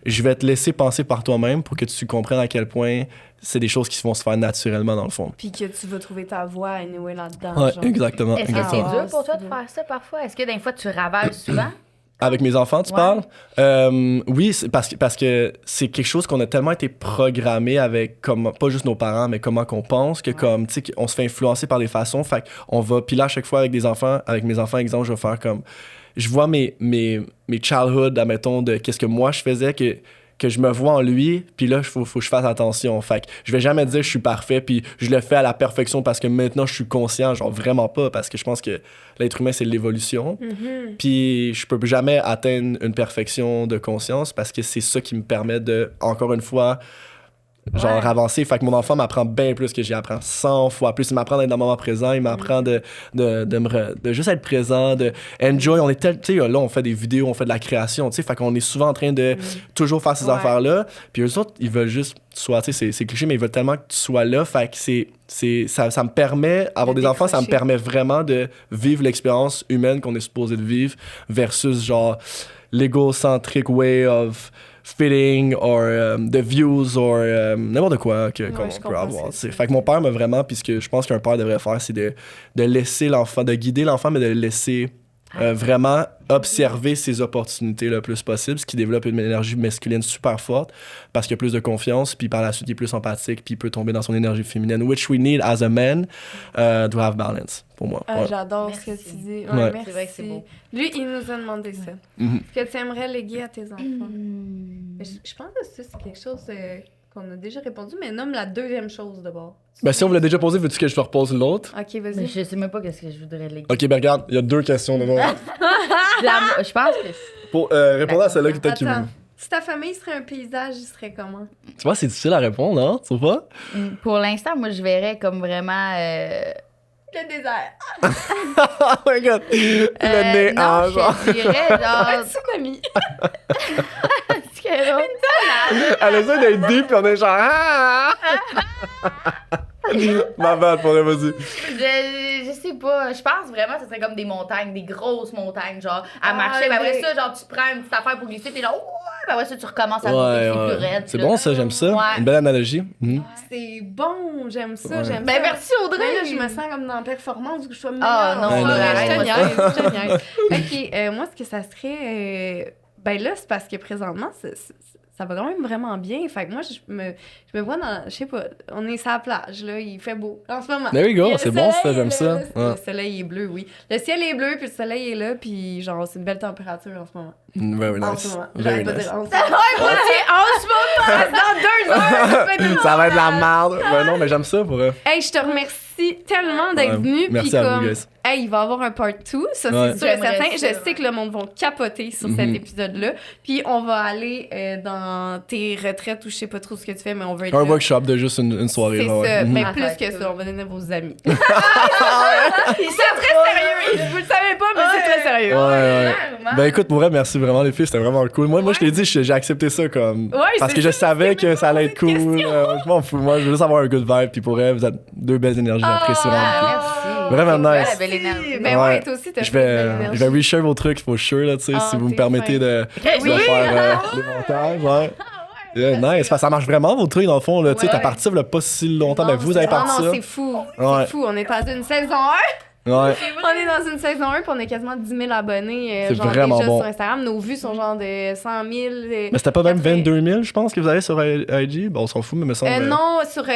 Je vais te laisser penser par toi-même pour que tu comprennes à quel point c'est des choses qui vont se faire naturellement, dans le fond. Puis que tu vas trouver ta voie anyway là-dedans. Ouais, genre. exactement. Est-ce que exactement. c'est dur pour toi de faire ça parfois? Est-ce que des fois, tu ravales souvent? Avec mes enfants, tu Ouais. parles? Oui, c'est parce que c'est quelque chose qu'on a tellement été programmé avec, comme, pas juste nos parents, mais comment qu'on pense, que comme, tu sais, on se fait influencer par des façons. Fait qu'on va, puis là, à chaque fois, avec mes enfants, exemple, je vais faire comme, je vois mes childhood, admettons, de qu'est-ce que moi je faisais, que je me vois en lui, puis là, il faut que je fasse attention. Fait que je vais jamais dire je suis parfait, puis je le fais à la perfection parce que maintenant, je suis conscient, genre vraiment pas, parce que je pense que l'être humain, c'est l'évolution. Puis je peux jamais atteindre une perfection de conscience parce que c'est ça qui me permet de, encore une fois, genre avancer. Fait que mon enfant m'apprend bien plus que j'y apprends 100 fois plus. Il m'apprend d'être dans le moment présent, il m'apprend de juste être présent, de enjoy. On est tu sais, là, on fait des vidéos, on fait de la création, tu sais, fait qu'on est souvent en train de toujours faire ces affaires-là. Puis eux autres, ils veulent juste, soit, tu sais, c'est cliché, mais ils veulent tellement que tu sois là. Fait que ça me permet, avoir des enfants, ça me permet vraiment de vivre l'expérience humaine qu'on est supposé de vivre versus genre l'égocentric way of fitting or the views or n'importe quoi qu'on peut avoir. Fait que mon père m'a vraiment, puis ce que je pense qu'un père devrait faire, c'est de laisser l'enfant, de guider l'enfant, mais de le laisser vraiment observer ses opportunités le plus possible, ce qui développe une énergie masculine super forte parce qu'il a plus de confiance, puis par la suite il est plus empathique, puis il peut tomber dans son énergie féminine, which we need as a man to have balance, pour moi. Ah, Ouais. j'adore Merci. ce que tu dis. Ouais. Merci. C'est vrai que c'est beau. Lui, il nous a demandé ça. Mhm. Ce que tu aimerais léguer à tes enfants. Mais je pense que ça, c'est quelque chose qu'on a déjà répondu, mais nomme la deuxième chose d'abord. Ben, si on vous l'a déjà posé, veux-tu que je te repose l'autre? Ok, Mais vas-y. je sais même pas qu'est-ce que je voudrais léguer. Ok, ben regarde, il y a 2 questions de moi. Je pense que... Pour répondre à celle-là, peut-être qui Attends, vous... si ta famille serait un paysage, il serait comment? Tu vois, c'est difficile à répondre, non? Tu trouves pas? Pour l'instant, moi, je verrais comme vraiment... Le désert. Oh my god! Le nez non, en je genre. te dirais, Un genre... tsunami. Elle essaie d'être deep, puis on est genre. Ah! Ma bad, pour vas-y. Je sais pas, je pense vraiment que ce serait comme des montagnes, des grosses montagnes, genre à marcher. Mais après oui. ça, genre tu prends une petite affaire pour glisser, t'es genre, ouais, puis après ça, tu recommences à monter, c'est plus raide. C'est là. bon, ça, j'aime ça. Ouais. Une belle analogie. Mhm. C'est bon, j'aime ça, Ouais. j'aime Ben ça. merci Audrey! Mais là, je me sens comme dans la performance, que je sois meilleure. Ah, non, Ouais, non, je te non. niaise, je te niaise. OK, moi, ce que ça serait... ben là, c'est parce que présentement, ça va quand même vraiment bien. Fait que moi, je me vois dans... Je sais pas, on est sur la plage, là, il fait beau. En ce moment. There we go, Il y a le c'est bon, ça, soleil, j'aime ça. Le Ouais. soleil est bleu, oui. Le ciel est bleu, puis le soleil est là, puis genre, c'est une belle température en ce moment. Very En ce nice. moment. Very J'allais pas nice. dire en ce Ouais, moment. moi aussi, en ce moment, dans 2 heures, ça peut être Ça va être la merde. Ben non, mais j'aime ça pour eux. Hey, je te remercie tellement d'être Ouais, venu. merci Puis à vous, comme, guys. hey, il va y avoir un part 2, ça Ouais. c'est sûr et J'aimerais certain. ça, Je sais que le monde va capoter sur cet Mhm. épisode-là. Puis on va aller dans tes retraites ou je sais pas trop ce que tu fais, mais on va être Un là. workshop de juste une soirée. C'est là, ouais. ça, Mhm. mais Ah, plus ça va que être ça, cool. on va donner vos amis. Ils sont très sérieux, vous le savez pas, mais c'est très sérieux. Ouais, ouais. Clairement. Ben écoute, pour vrai, merci vraiment les filles, c'était vraiment cool. Moi je t'ai dit, j'ai accepté ça comme. Ouais, parce c'est que je ça, savais c'est que ça allait être cool. posé Je m'en fous, moi, je veux juste avoir un good vibe, puis pour vrai, vous êtes 2 belles énergies. j'apprécie vraiment beaucoup. Merci. Vraiment C'est nice. quoi, la belle énergie. Ben Ouais. ouais, toi aussi, t'as Je fait de vais l'énergie. reshare vos trucs for sure, là, tu sais, Ah, si vous me t'es permettez fin. de Oui. faire les montages, ouais. Yeah, nice, parce que ça marche vraiment vos trucs dans le fond, là, tu sais, Ouais. t'as parti là, pas si longtemps, Non, mais vous avez c'est- parti Non, non, ça. c'est fou. Ouais. C'est fou. On est dans une saison 1. Ouais. On est dans une saison 1 puis on a quasiment 10 000 abonnés. C'est genre vraiment déjà bon. sur Instagram. Nos vues sont genre de 100 000. Mais c'était pas même 22 000, je pense, que vous avez sur IG. Bon, on s'en fout, mais me semble. Non, sur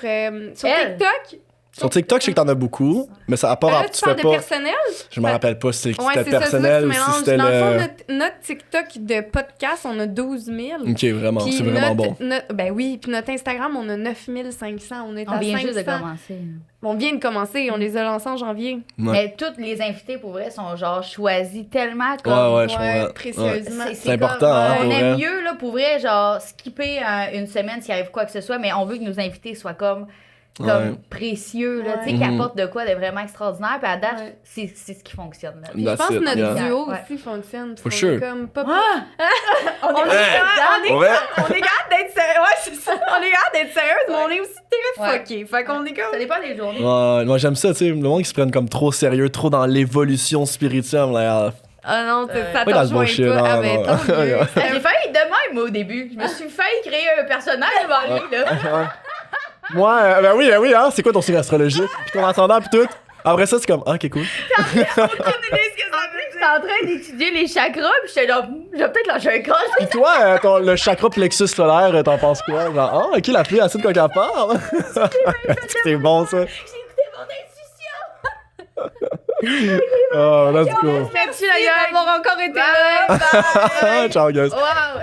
Elle. TikTok. Sur TikTok, je sais que t'en as beaucoup, mais ça à part, Là, tu tu fais parles de pas. personnel? Je me rappelle pas si Ouais, c'était c'est ça, personnel tu ou si mélanges. c'était Dans le fond, le. notre TikTok de podcast, on a 12 000. Ok, vraiment, Puis c'est vraiment notre- bon. ben oui, puis notre Instagram, on a 9 500. On est On à vient 500. juste de commencer. On vient de commencer. On les a lancés en janvier. Ouais. Mais toutes les invités, pour vrai, sont genre choisis tellement comme... Ouais, je comprends. précieusement. C'est important, hein, on pour aime vrai. mieux, là, pour vrai, genre, skipper une semaine s'il arrive quoi que ce soit, mais on veut que nos invités soient comme Ouais. précieux, là, tu sais, Ouais. qui apportent de quoi de vraiment extraordinaire. Puis à date, Ouais. c'est ce qui fonctionne. Là. Puis je That's pense que it, notre yeah. duo Ouais. aussi fonctionne. For On est sure. comme pas... On On est Ouais. capable d'être sérieux. Ouais, c'est ça. On est capable d'être sérieuse, mais on est aussi très Ouais. fucké. Fait qu'on est Ça comme... dépend des journées. Ouais, moi j'aime ça, tu sais, le monde qui se prennent comme trop sérieux, trop dans l'évolution spirituelle. Là, Ah non, ça pas dans le t'en joint bullshit, pas. non, Ah ben, non. tant mieux. J'ai failli de même, moi, au début. Je me suis failli créer un personnage devant lui, là. Moi, ben oui, hein, c'est quoi ton signe astrologique? Puis ton ascendant, puis tout. Après ça, c'est comme, ah, ok, cool. J'étais en train d'étudier les chakras, puis j'étais là, je vais peut-être lâcher un croche. Puis toi, le chakra plexus solaire, t'en penses quoi? Genre, ah, ok, la pluie acide quand elle parle. Est-ce que c'est bon, ça? J'ai écouté mon intuition. Oh, let's go. Merci, la Merci gang. d'avoir encore été là. Bye, bye. Ciao, guys. Wow.